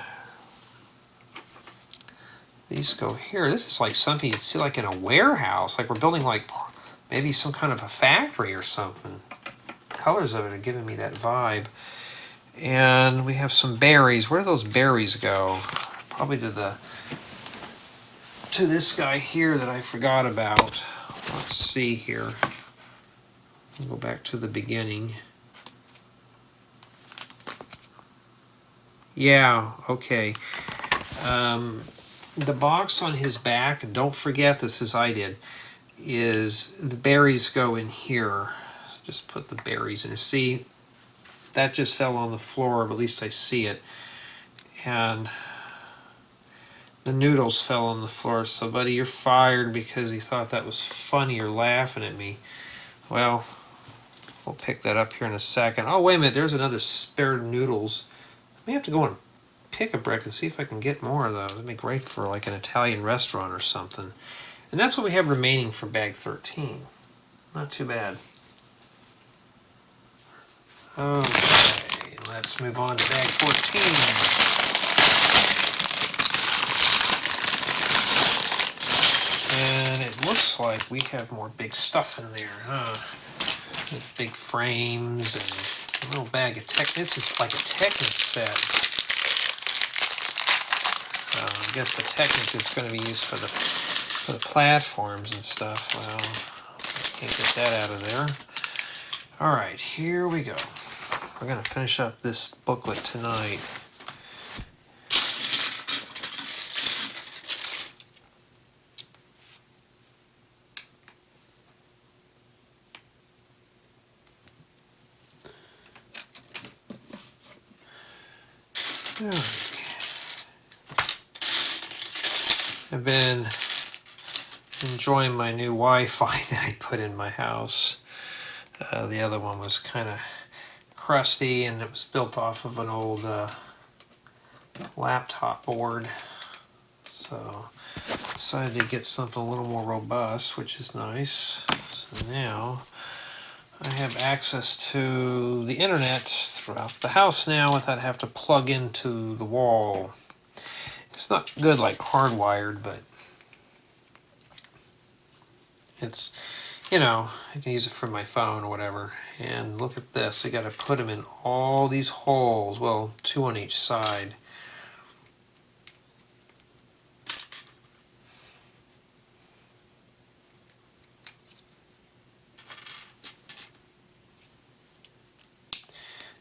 [SPEAKER 1] these go here. This is like something you'd see like in a warehouse. Like we're building like maybe some kind of a factory or something. The colors of it are giving me that vibe. And we have some berries. Where do those berries go? Probably to this guy here that I forgot about. Let's see here. I'll go back to the beginning. Yeah, okay. The box on his back, and don't forget this as I did, is the berries go in here. So just put the berries in. See, that just fell on the floor, but at least I see it. And the noodles fell on the floor. So, buddy, you're fired because you thought that was funny or laughing at me. Well, we'll pick that up here in a second. Oh, wait a minute, there's another spare noodles. I may have to go and pick a brick and see if I can get more of those. That'd be great for like an Italian restaurant or something. And that's what we have remaining for bag 13. Not too bad. Okay, let's move on to bag 14. And it looks like we have more big stuff in there, huh? Big frames and a little bag of Technic. This is like a Technic set. I guess the Technic is going to be used for the platforms and stuff. Well, can't get that out of there. All right, here we go. We're going to finish up this booklet tonight. All right. I've been enjoying my new Wi-Fi that I put in my house. The other one was kind of crusty and it was built off of an old laptop board. So decided to get something a little more robust, which is nice. So now I have access to the internet throughout the house now without having to plug into the wall. It's not good like hardwired, but it's, you know, I can use it for my phone or whatever. And look at this, I got to put them in all these holes, well, 2 on each side.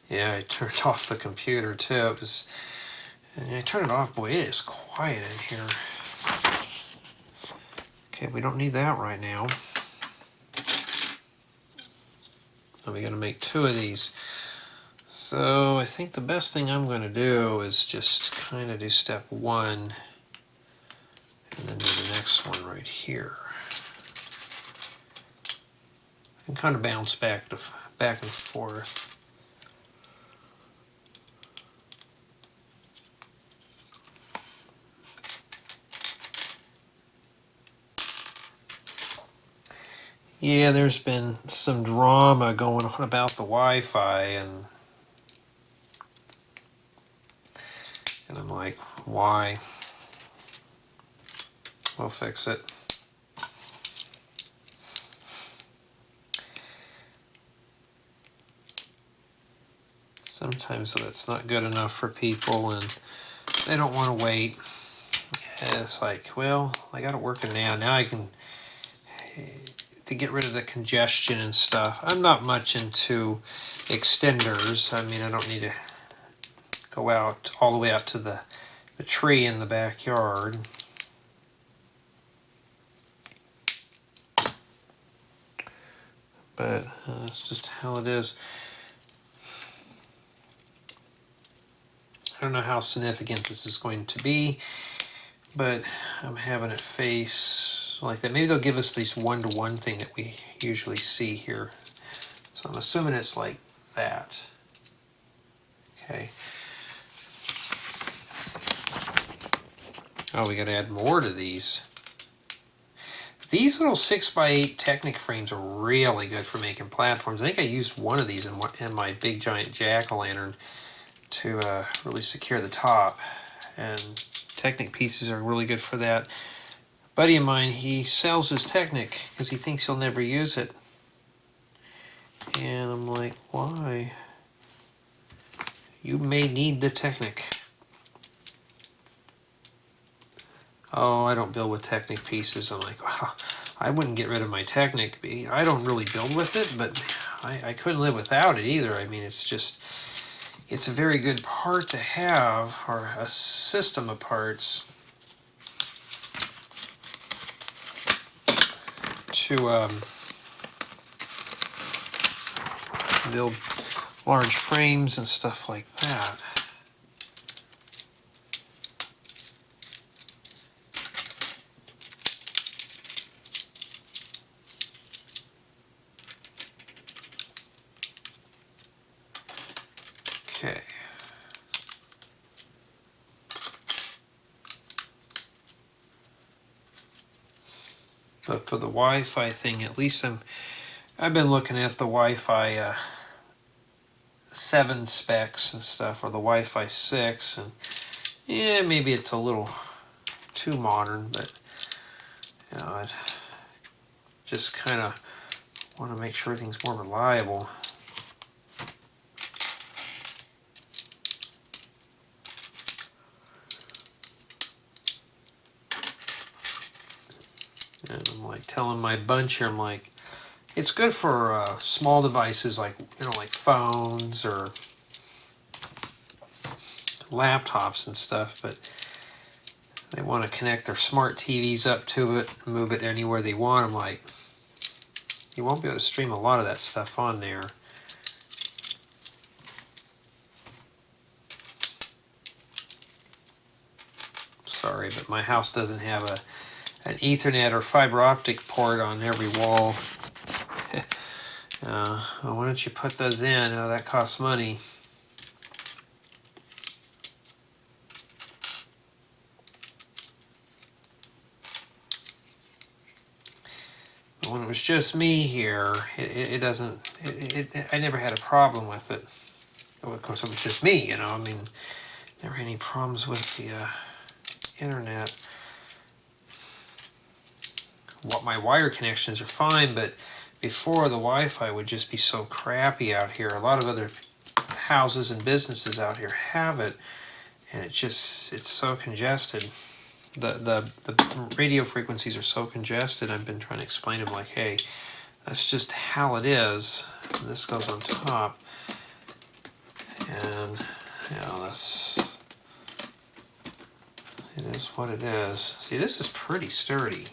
[SPEAKER 1] Yeah, I turned off the computer too. And I turned it off. Boy, it is quiet in here. Okay, we don't need that right now. So we got to make 2 of these. So I think the best thing I'm going to do is just kind of do step 1 and then do the next one right here. And kind of bounce back and forth. Yeah, there's been some drama going on about the Wi-Fi, and I'm like, why? We'll fix it. Sometimes that's not good enough for people, and they don't want to wait. And it's like, well, I got it working now. Now I can, to get rid of the congestion and stuff. I'm not much into extenders. I mean, I don't need to go out all the way out to the tree in the backyard. But that's just how it is. I don't know how significant this is going to be, but I'm having it face like that. Maybe they'll give us this one-to-one thing that we usually see here. So I'm assuming it's like that. Okay. Oh, we got to add more to these. These little 6x8 Technic frames are really good for making platforms. I think I used one of these in my big giant jack-o'-lantern to really secure the top. And Technic pieces are really good for that. A buddy of mine, he sells his Technic because he thinks he'll never use it. And I'm like, why? You may need the Technic. Oh, I don't build with Technic pieces. I'm like, wow, I wouldn't get rid of my Technic. I don't really build with it, but I couldn't live without it either. I mean, it's just, it's a very good part to have, or a system of parts to build large frames and stuff like that. Okay. But for the Wi-Fi thing, at least I've been looking at the Wi-Fi 7 specs and stuff, or the Wi-Fi 6, and yeah, maybe it's a little too modern, but you know, I just kind of want to make sure everything's more reliable. And I'm like telling my bunch here, I'm like, it's good for small devices like, you know, like phones or laptops and stuff, but they want to connect their smart TVs up to it, move it anywhere they want. I'm like, you won't be able to stream a lot of that stuff on there. Sorry, but my house doesn't have an Ethernet or fiber optic port on every wall. Well, why don't you put those in? Oh, that costs money. But when it was just me here, it doesn't. I never had a problem with it. Of course, it was just me, you know. I mean, never had any problems with the internet. My wire connections are fine, but before, the Wi-Fi would just be so crappy out here. A lot of other houses and businesses out here have it, and it's so congested. The radio frequencies are so congested. I've been trying to explain to them, like, hey, that's just how it is. And this goes on top, and you know, it is what it is. See, this is pretty sturdy.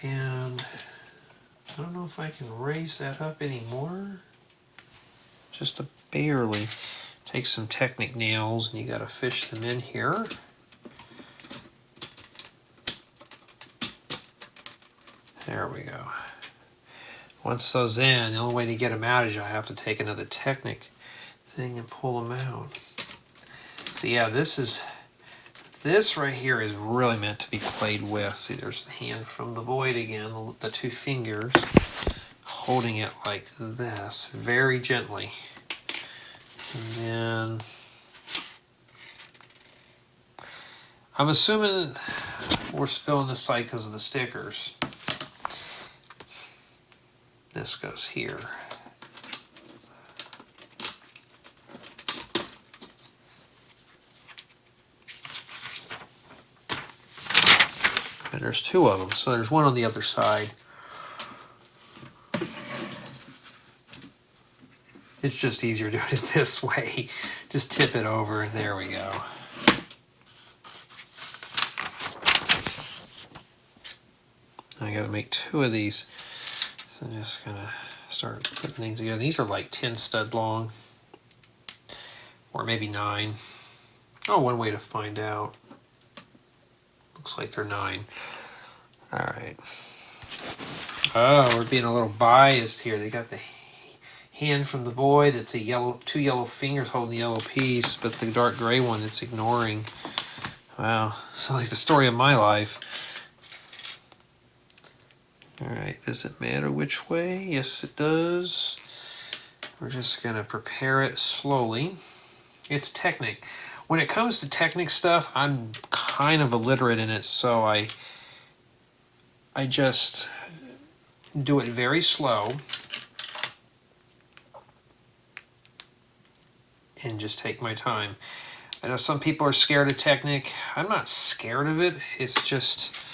[SPEAKER 1] And I don't know if I can raise that up anymore. Just barely. Take some Technic nails and you got to fish them in here. There we go. Once those in, the only way to get them out is I have to take another Technic thing and pull them out. So yeah, this right here is really meant to be played with. See, there's the hand from the Void again, the two fingers holding it like this, very gently. And then I'm assuming we're still on this side because of the stickers. This goes here. And there's two of them, so there's one on the other side. It's just easier doing it this way. Just tip it over and there we go. I gotta make two of these. So I'm just gonna start putting things together. These are like 10 stud long. or maybe 9. Oh, one way to find out. Looks like they're 9. All right. Oh, we're being a little biased here. They got the hand from the boy that's a yellow, 2 yellow fingers holding the yellow piece, but the dark gray one it's ignoring. Wow, sounds like the story of my life. All right, does it matter which way? Yes, it does. We're just gonna prepare it slowly. It's Technic. When it comes to Technic stuff, I'm kind of illiterate in it, so I just do it very slow and just take my time. I know some people are scared of Technic. I'm not scared of it. It's just,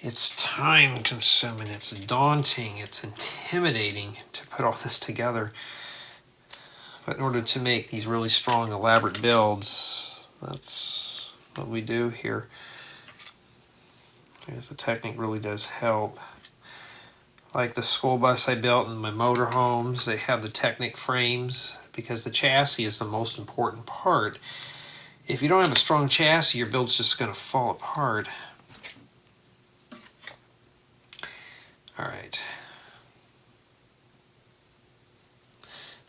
[SPEAKER 1] it's time consuming, it's daunting, it's intimidating to put all this together. But in order to make these really strong, elaborate builds, that's what we do here. I guess the Technic really does help. Like the school bus I built in my motorhomes, they have the Technic frames because the chassis is the most important part. If you don't have a strong chassis, your build's just going to fall apart. All right.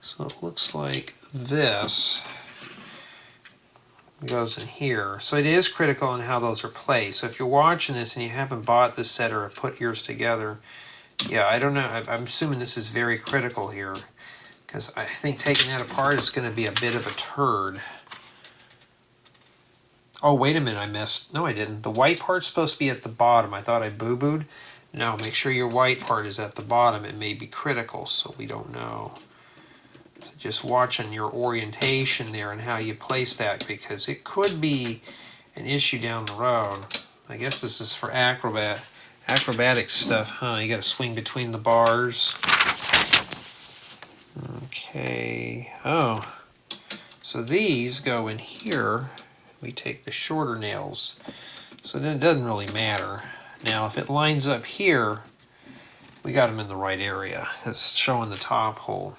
[SPEAKER 1] So it looks like this goes in here. So it is critical on how those are placed. So if you're watching this and you haven't bought this set or put yours together, yeah, I don't know. I'm assuming this is very critical here because I think taking that apart is going to be a bit of a turd. Oh, wait a minute, I missed. No, I didn't. The white part's supposed to be at the bottom. I thought I boo-booed. No, make sure your white part is at the bottom. It may be critical, so we don't know. So just watching your orientation there and how you place that, because it could be an issue down the road. I guess this is for acrobatic stuff, huh? You got to swing between the bars. Okay. Oh, so these go in here. We take the shorter nails, so then it doesn't really matter. Now if it lines up here, we got them in the right area. It's showing the top hole.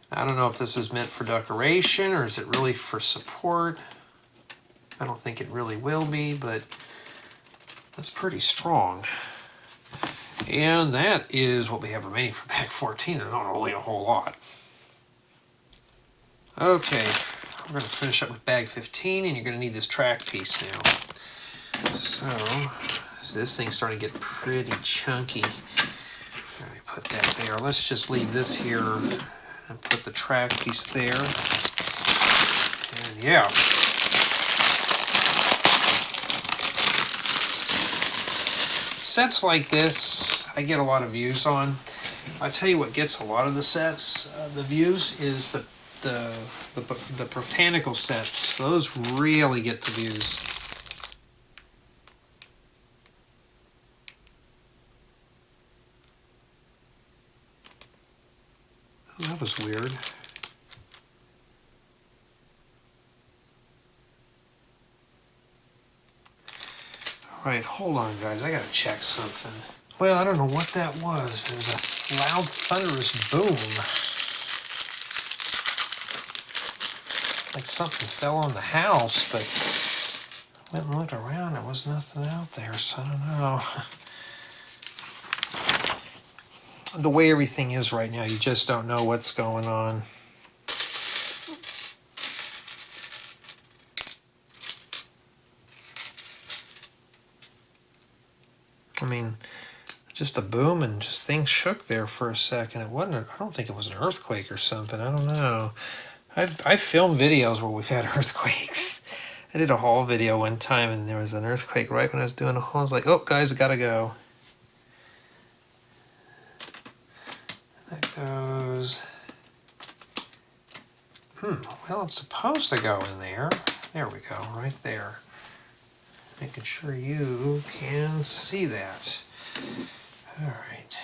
[SPEAKER 1] I don't know if this is meant for decoration or is it really for support. I don't think it really will be, but that's pretty strong. And that is what we have remaining for bag 14. There's not really a whole lot. Okay. We're going to finish up with bag 15, and you're going to need this track piece now. So this thing's starting to get pretty chunky. All right, put that there. Let's just leave this here and put the track piece there. And yeah. Sets like this, I get a lot of views on. I tell you what gets a lot of the sets, the views, is the botanical sets. Those really get the views. Oh, that was weird. Alright, hold on guys, I gotta check something. Well, I don't know what that was, but it was a loud thunderous boom. Like something fell on the house, but I went and looked around, there was nothing out there, so I don't know. The way everything is right now, you just don't know what's going on. I mean, just a boom and just things shook there for a second. It wasn't, I don't think it was an earthquake or something, I don't know. I've filmed videos where we've had earthquakes. I did a haul video one time and there was an earthquake right when I was doing a haul. I was like, oh guys, I gotta go. That goes, well, it's supposed to go in there. There we go, right there. Making sure you can see that. All right.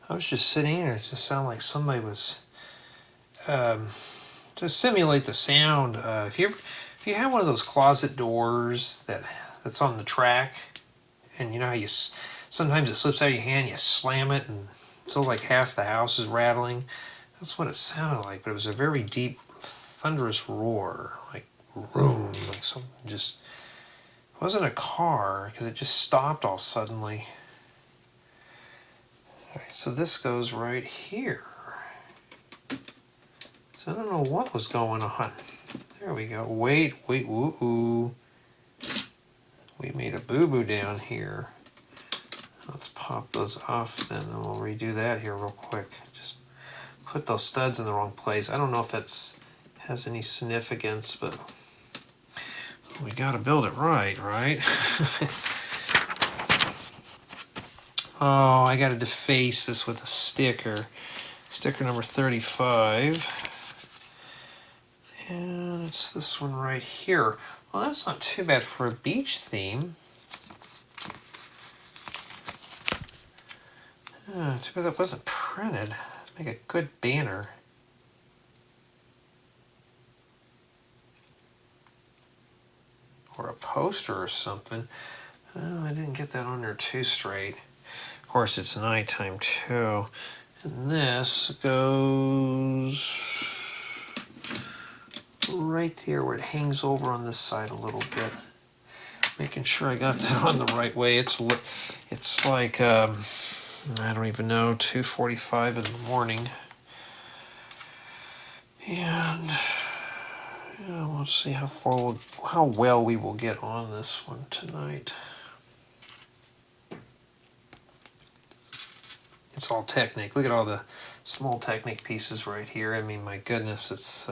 [SPEAKER 1] I was just sitting here, it just sounded like somebody was to simulate the sound. If you have one of those closet doors that's on the track, and you know how sometimes it slips out of your hand, you slam it, and it feels like half the house is rattling. That's what it sounded like, but it was a very deep, thunderous roar, like room, like something just. It wasn't a car because it just stopped all suddenly. All right, so this goes right here. So I don't know what was going on. There we go. Wait, woo-oo. We made a boo-boo down here. Let's pop those off then, and we'll redo that here real quick. Just put those studs in the wrong place. I don't know if that's has any significance, but we gotta build it right? Oh, I gotta deface this with a sticker. Sticker number 35. And it's this one right here. Well, that's not too bad for a beach theme. Too bad that wasn't printed. Let's make a good banner. Or a poster or something. Oh, I didn't get that on there too straight. Of course, it's nighttime too. And this goes right there where it hangs over on this side a little bit. Making sure I got that on the right way. It's like, I don't even know, 2:45 in the morning. And yeah, we'll see how well we will get on this one tonight. It's all Technic. Look at all the small Technic pieces right here. I mean, my goodness, it's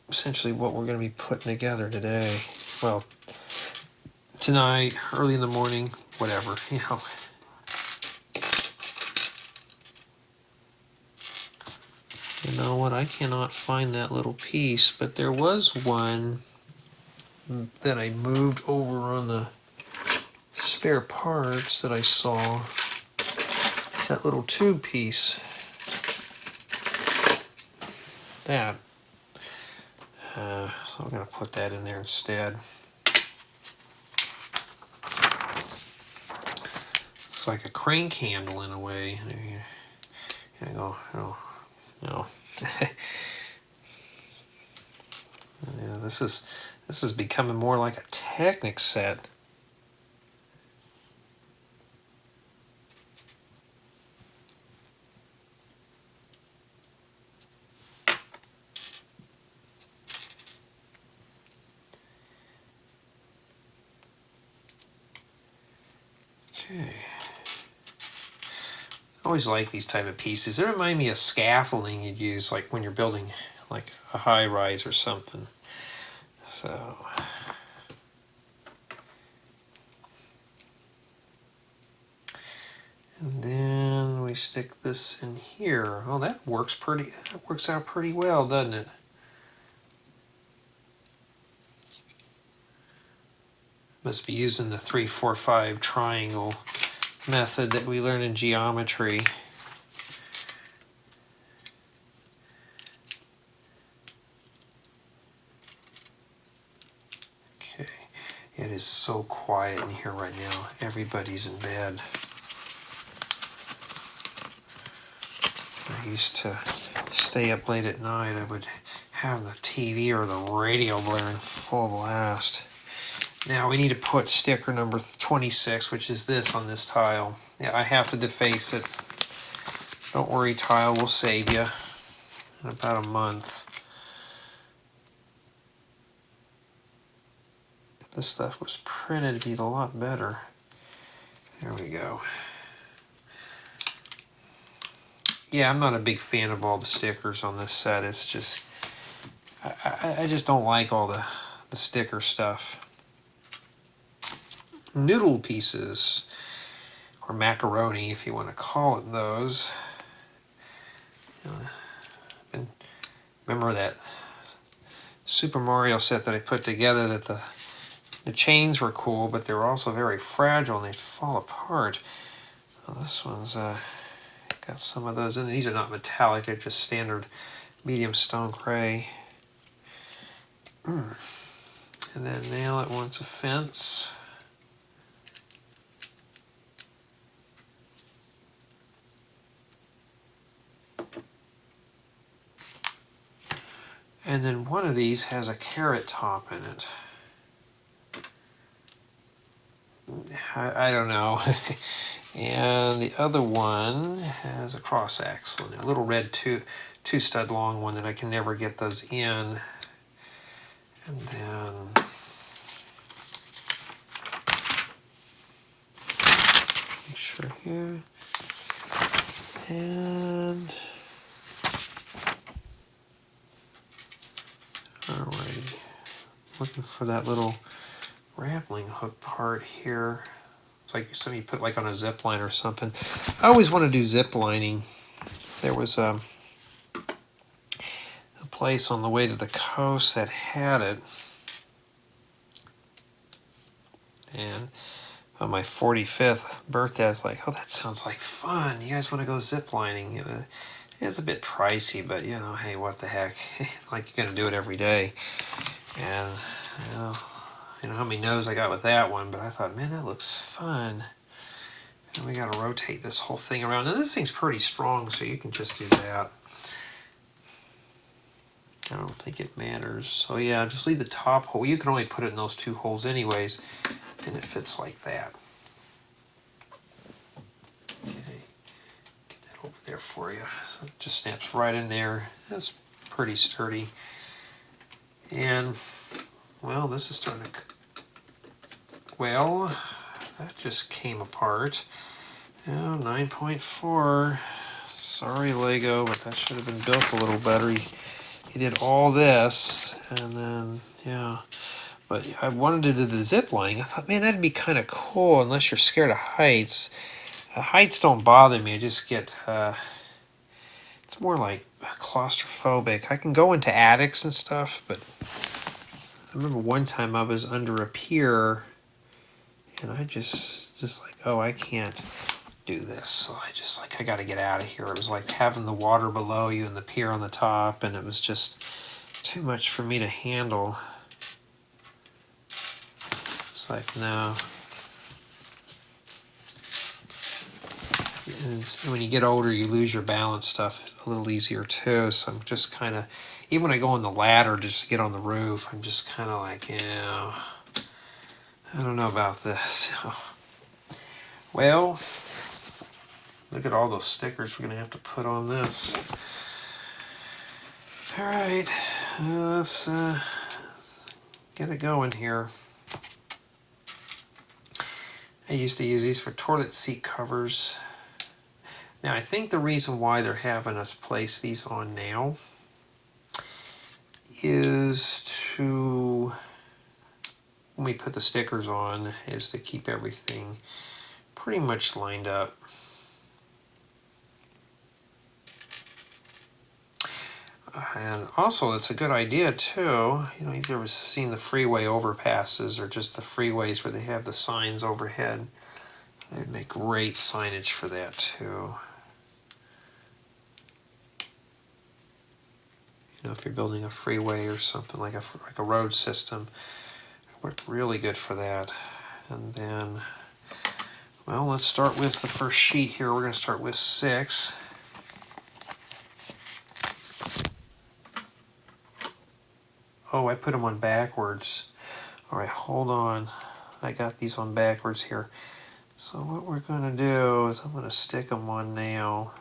[SPEAKER 1] essentially what we're going to be putting together today. Well, tonight, early in the morning, whatever, you know. You know what? I cannot find that little piece, but there was one that I moved over on the spare parts that I saw. That little tube piece. That. So I'm going to put that in there instead. It's like a crank handle in a way. There you go. No. Yeah, this is becoming more like a Technic set. Okay. I always like these type of pieces. They remind me of scaffolding you'd use like when you're building like a high rise or something. So and then we stick this in here. Oh, that works out pretty well, doesn't it? Must be using the 3-4-5 triangle method that we learned in geometry. Okay, it is so quiet in here right now. Everybody's in bed. I used to stay up late at night. I would have the TV or the radio blaring full blast. Now we need to put sticker number 26, which is this on this tile. Yeah, I have to deface it. Don't worry, tile, we'll save you in about a month. This stuff was printed to be a lot better. There we go. Yeah, I'm not a big fan of all the stickers on this set. It's just, I just don't like all the sticker stuff. Noodle pieces, or macaroni if you want to call it those. Remember that Super Mario set that I put together, that the chains were cool, but they were also very fragile and they'd fall apart. Well, this one's Got some of those in. These are not metallic, they're just standard medium stone gray. And then nail it once a fence. And then one of these has a carrot top in it. I don't know. And the other one has a cross axle in it, a little red two stud long one that I can never get those in. And then make sure here. And alrighty, looking for that little grappling hook part here. It's like something you put like on a zip line or something. I always want to do zip lining. There was a place on the way to the coast that had it. And on my 45th birthday, I was like, oh, that sounds like fun. You guys want to go zip lining? It's a bit pricey, but you know, hey, what the heck? Like, you're going to do it every day. And you know how many no's I got with that one, but I thought, man, that looks fun. And we got to rotate this whole thing around. Now, this thing's pretty strong, so you can just do that. I don't think it matters. So yeah, just leave the top hole. You can only put it in those 2 holes anyways, and it fits like that. Okay, get that over there for you. So it just snaps right in there. That's pretty sturdy. And, well, this is starting to... Well, that just came apart. Oh, 9.4. Sorry, Lego, but that should have been built a little better. He did all this, and then, yeah. But I wanted to do the zip lining. I thought, man, that'd be kind of cool, unless you're scared of heights. Heights don't bother me. I just get, it's more like claustrophobic. I can go into attics and stuff, but I remember one time I was under a pier, and I just like, oh, I can't do this. So I got to get out of here. It was like having the water below you and the pier on the top, and it was just too much for me to handle. It's like, no. And when you get older, you lose your balance stuff a little easier too. So I'm just kind of, even when I go on the ladder just to get on the roof, I'm just kind of like, yeah, I don't know about this. Well, look at all those stickers we're going to have to put on this. All right, let's get it going here. I used to use these for toilet seat covers. Now, I think the reason why they're having us place these on now is to, when we put the stickers on, is to keep everything pretty much lined up. And also, it's a good idea too. You know, you've ever seen the freeway overpasses or just the freeways where they have the signs overhead. They'd make great signage for that too. You know, if you're building a freeway or something like a road system, it worked really good for that. And then, well, let's start with the first sheet here. We're going to start with 6. Oh, I put them on backwards. All right, hold on. I got these on backwards here. So what we're going to do is I'm going to stick them on now.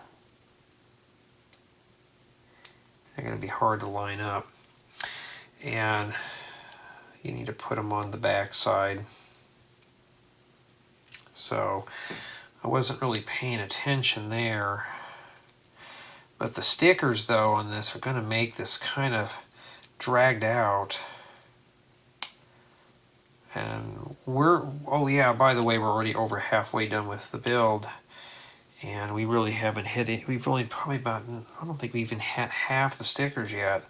[SPEAKER 1] They're going to be hard to line up. And you need to put them on the back side. So I wasn't really paying attention there. But the stickers, though, on this are going to make this kind of dragged out. And oh yeah, by the way, we're already over halfway done with the build. And we really haven't hit it. We've only probably about, I don't think we even had half the stickers yet.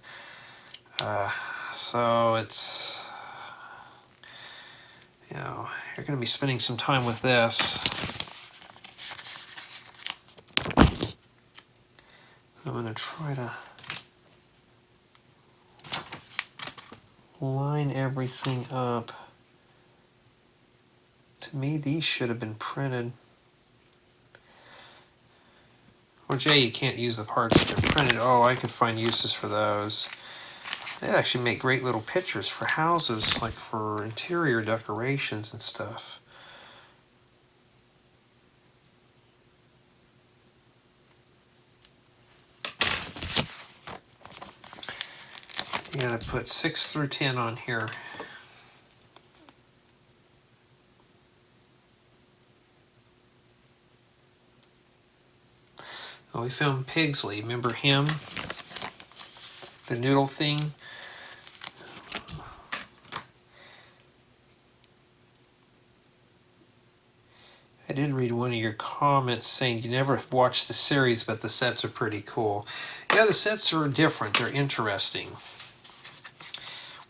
[SPEAKER 1] So it's, you know, you're going to be spending some time with this. I'm going to try to line everything up. To me, these should have been printed. Or Jay, you can't use the parts that they're printed. Oh, I could find uses for those. They'd actually make great little pictures for houses, like for interior decorations and stuff. You gotta put 6 through 10 on here. Oh, we filmed Pigsy. Remember him? The noodle thing? I did read one of your comments saying you never watched the series, but the sets are pretty cool. Yeah, the sets are different. They're interesting.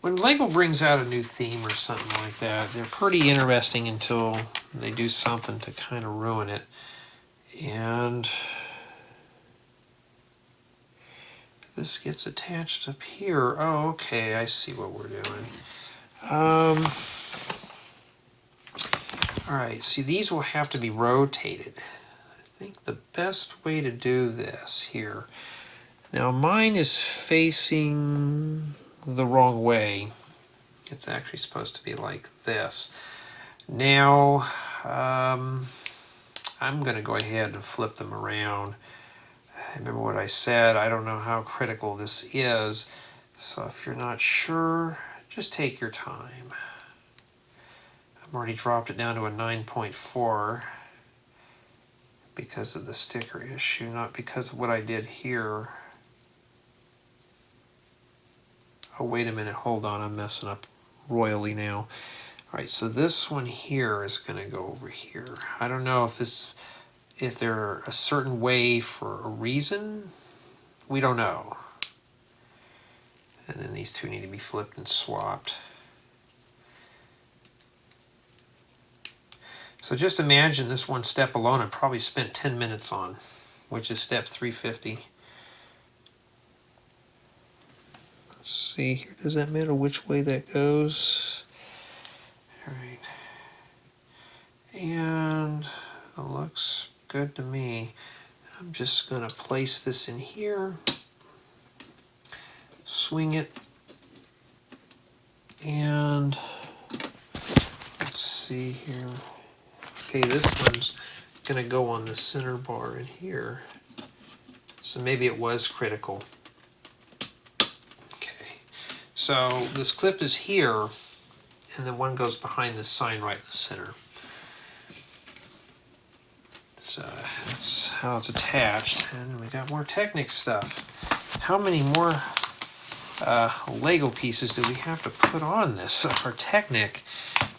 [SPEAKER 1] When LEGO brings out a new theme or something like that, they're pretty interesting until they do something to kind of ruin it. And this gets attached up here. Oh, okay, I see what we're doing. Alright, see, these will have to be rotated. I think the best way to do this here. Now, mine is facing the wrong way. It's actually supposed to be like this. Now, I'm going to go ahead and flip them around. Remember what I said, I don't know how critical this is, so if you're not sure, just take your time. I've already dropped it down to a 9.4 because of the sticker issue, not because of what I did here. Oh, wait a minute, hold on, I'm messing up royally now. Alright, so this one here is going to go over here. I don't know if they're a certain way for a reason. We don't know. And then these two need to be flipped and swapped. So just imagine this one step alone I probably spent 10 minutes on, which is step 350. Let's see here, does that matter which way that goes? Alright. And it looks good to me. I'm just going to place this in here, swing it, and let's see here. Okay, this one's going to go on the center bar in here. So maybe it was critical. Okay, so this clip is here, and then one goes behind this sign right in the center. So that's how it's attached. And we got more Technic stuff. How many more Lego pieces do we have to put on this for Technic?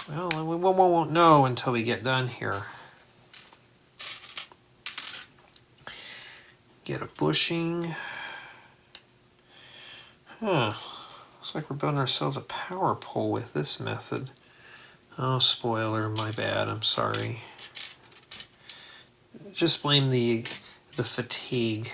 [SPEAKER 1] Well, we won't know until we get done here. Get a bushing. Huh. Looks like we're building ourselves a power pole with this method. Oh, spoiler, my bad, I'm sorry. Just blame the fatigue.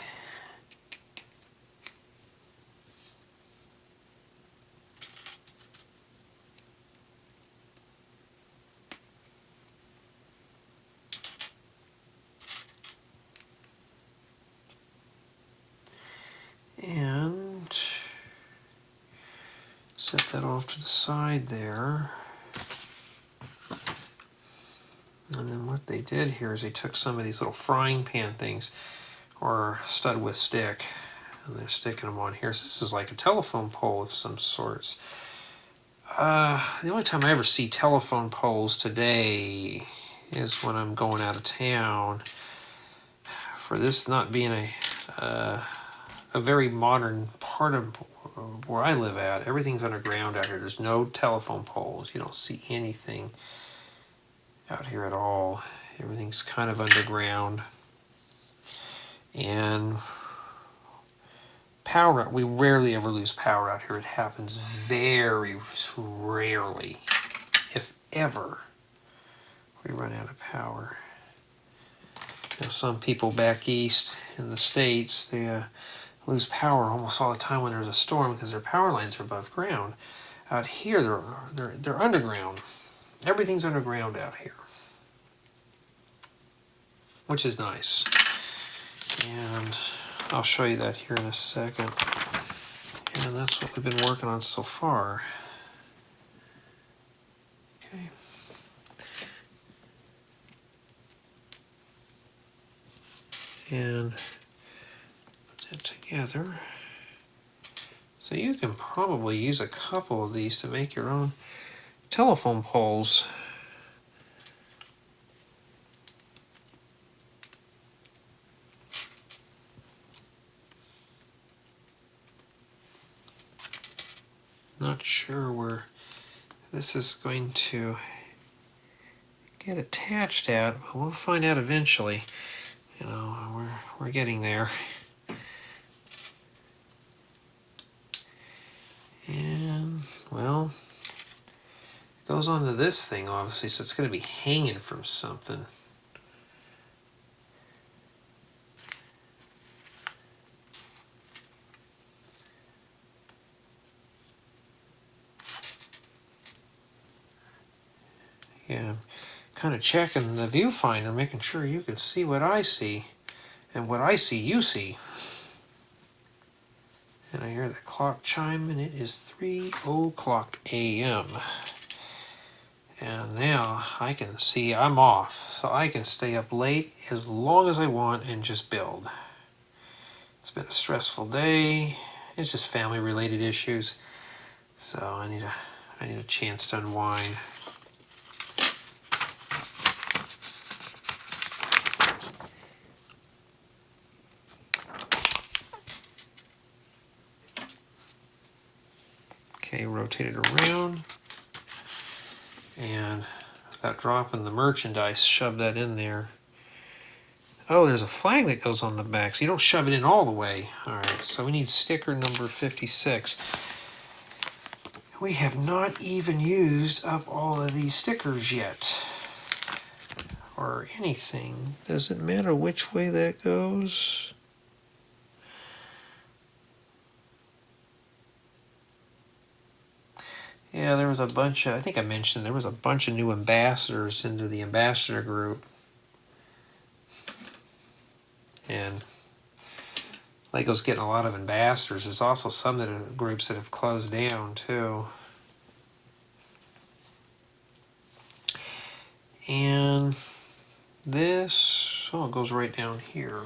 [SPEAKER 1] And set that off to the side there. And then what they did here is they took some of these little frying pan things, or stud with stick, and they're sticking them on here. So this is like a telephone pole of some sorts. The only time I ever see telephone poles today is when I'm going out of town. For this not being a very modern part of where I live at, everything's underground out here. There's no telephone poles. You don't see anything out here at all. Everything's kind of underground. And power, we rarely ever lose power out here. It happens very rarely, if ever, we run out of power. Now, some people back east in the States, lose power almost all the time when there's a storm because their power lines are above ground. Out here, they're underground. Everything's underground out here, which is nice. And I'll show you that here in a second. And that's what we've been working on so far. Okay. And put that together. So you can probably use a couple of these to make your own telephone poles. Not sure where this is going to get attached at, but we'll find out eventually. You know, we're getting there. And, well, it goes onto this thing, obviously, so it's going to be hanging from something. Yeah, kind of checking the viewfinder, making sure you can see what I see, and what I see, you see. And I hear the clock chime, and it is 3:00 a.m. And now I can see I'm off, so I can stay up late as long as I want and just build. It's been a stressful day. It's just family-related issues, so I need a chance to unwind. Okay, rotate it around, and without dropping the merchandise, shove that in there. Oh, there's a flag that goes on the back, so you don't shove it in all the way. Alright, so we need sticker number 56. We have not even used up all of these stickers yet, or anything. Does it matter which way that goes? Yeah, there was a bunch of, I think I mentioned, there was a bunch of new ambassadors into the ambassador group. And LEGO's getting a lot of ambassadors. There's also some that are groups that have closed down, too. And this, oh, it goes right down here.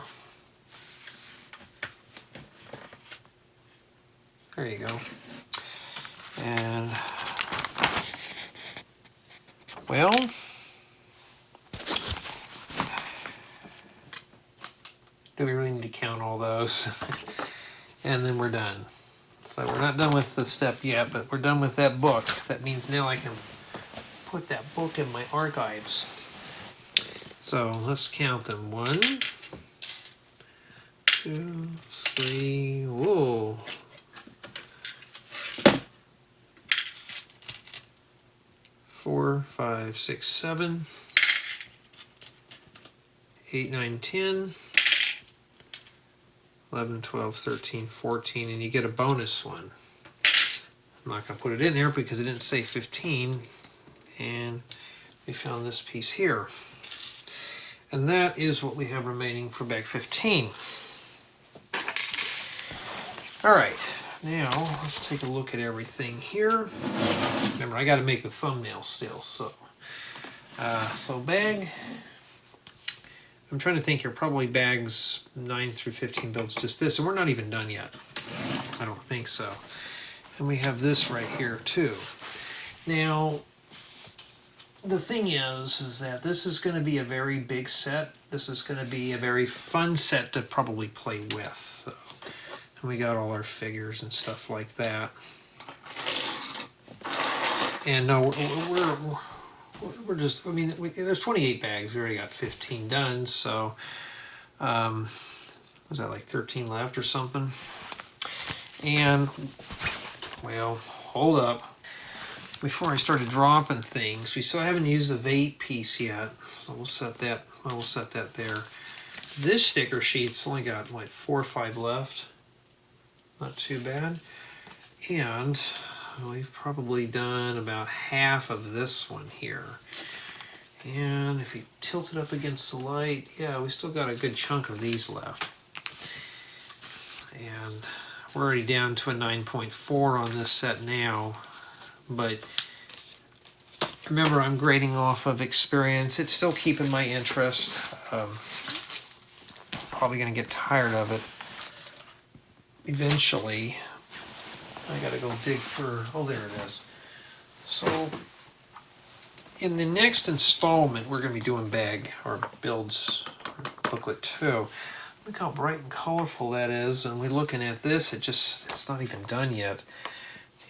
[SPEAKER 1] There you go. And, well, do we really need to count all those? And then we're done. So we're not done with the step yet, but we're done with that book. That means now I can put that book in my archives. So let's count them. 1, 2, 3, whoa. 4, 5, 6, 7, 8, 9, 10, 11, 12, 13, 14, and you get a bonus one. I'm not going to put it in there because it didn't say 15, and we found this piece here. And that is what we have remaining for bag 15. Alright, now let's take a look at everything here. Remember, I got to make the thumbnail still, so bag, I'm trying to think here, probably bags 9 through 15 builds just this, and we're not even done yet. I don't think so. And we have this right here too. Now, the thing is that this is going to be a very big set. This is going to be a very fun set to probably play with. So, and we got all our figures and stuff like that. And no, we're just, I mean, there's 28 bags. We already got 15 done, so was that like 13 left or something? And, well, hold up. Before I started dropping things, we still haven't used the Vate piece yet, so we'll set that there. This sticker sheet's only got, what, 4 or 5 left? Not too bad. And we've probably done about half of this one here. And if you tilt it up against the light, yeah, we still got a good chunk of these left. And we're already down to a 9.4 on this set now. But remember, I'm grading off of experience. It's still keeping my interest. Probably going to get tired of it eventually. I got to go dig for, oh, there it is. So in the next installment, we're going to be doing bag or builds booklet 2. Look how bright and colorful that is. And we're looking at this, it's not even done yet.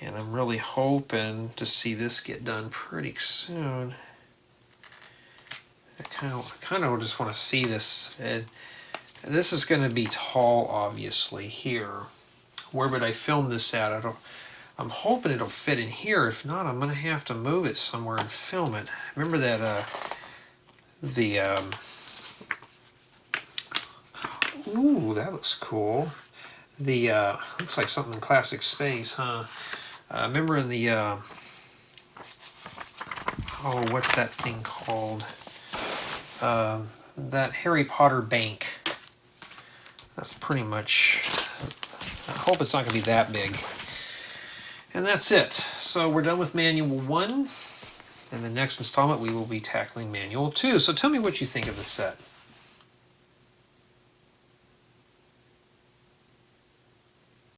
[SPEAKER 1] And I'm really hoping to see this get done pretty soon. I kind of just want to see this. And this is going to be tall, obviously, here. Where would I film this at? I'm hoping it'll fit in here. If not, I'm going to have to move it somewhere and film it. Remember that, ooh, that looks cool. Looks like something in Classic Space, huh? Remember in the, oh, what's that thing called? That Harry Potter bank. That's pretty much, I hope it's not going to be that big. And that's it. So we're done with Manual 1. In the next installment, we will be tackling Manual 2. So tell me what you think of the set.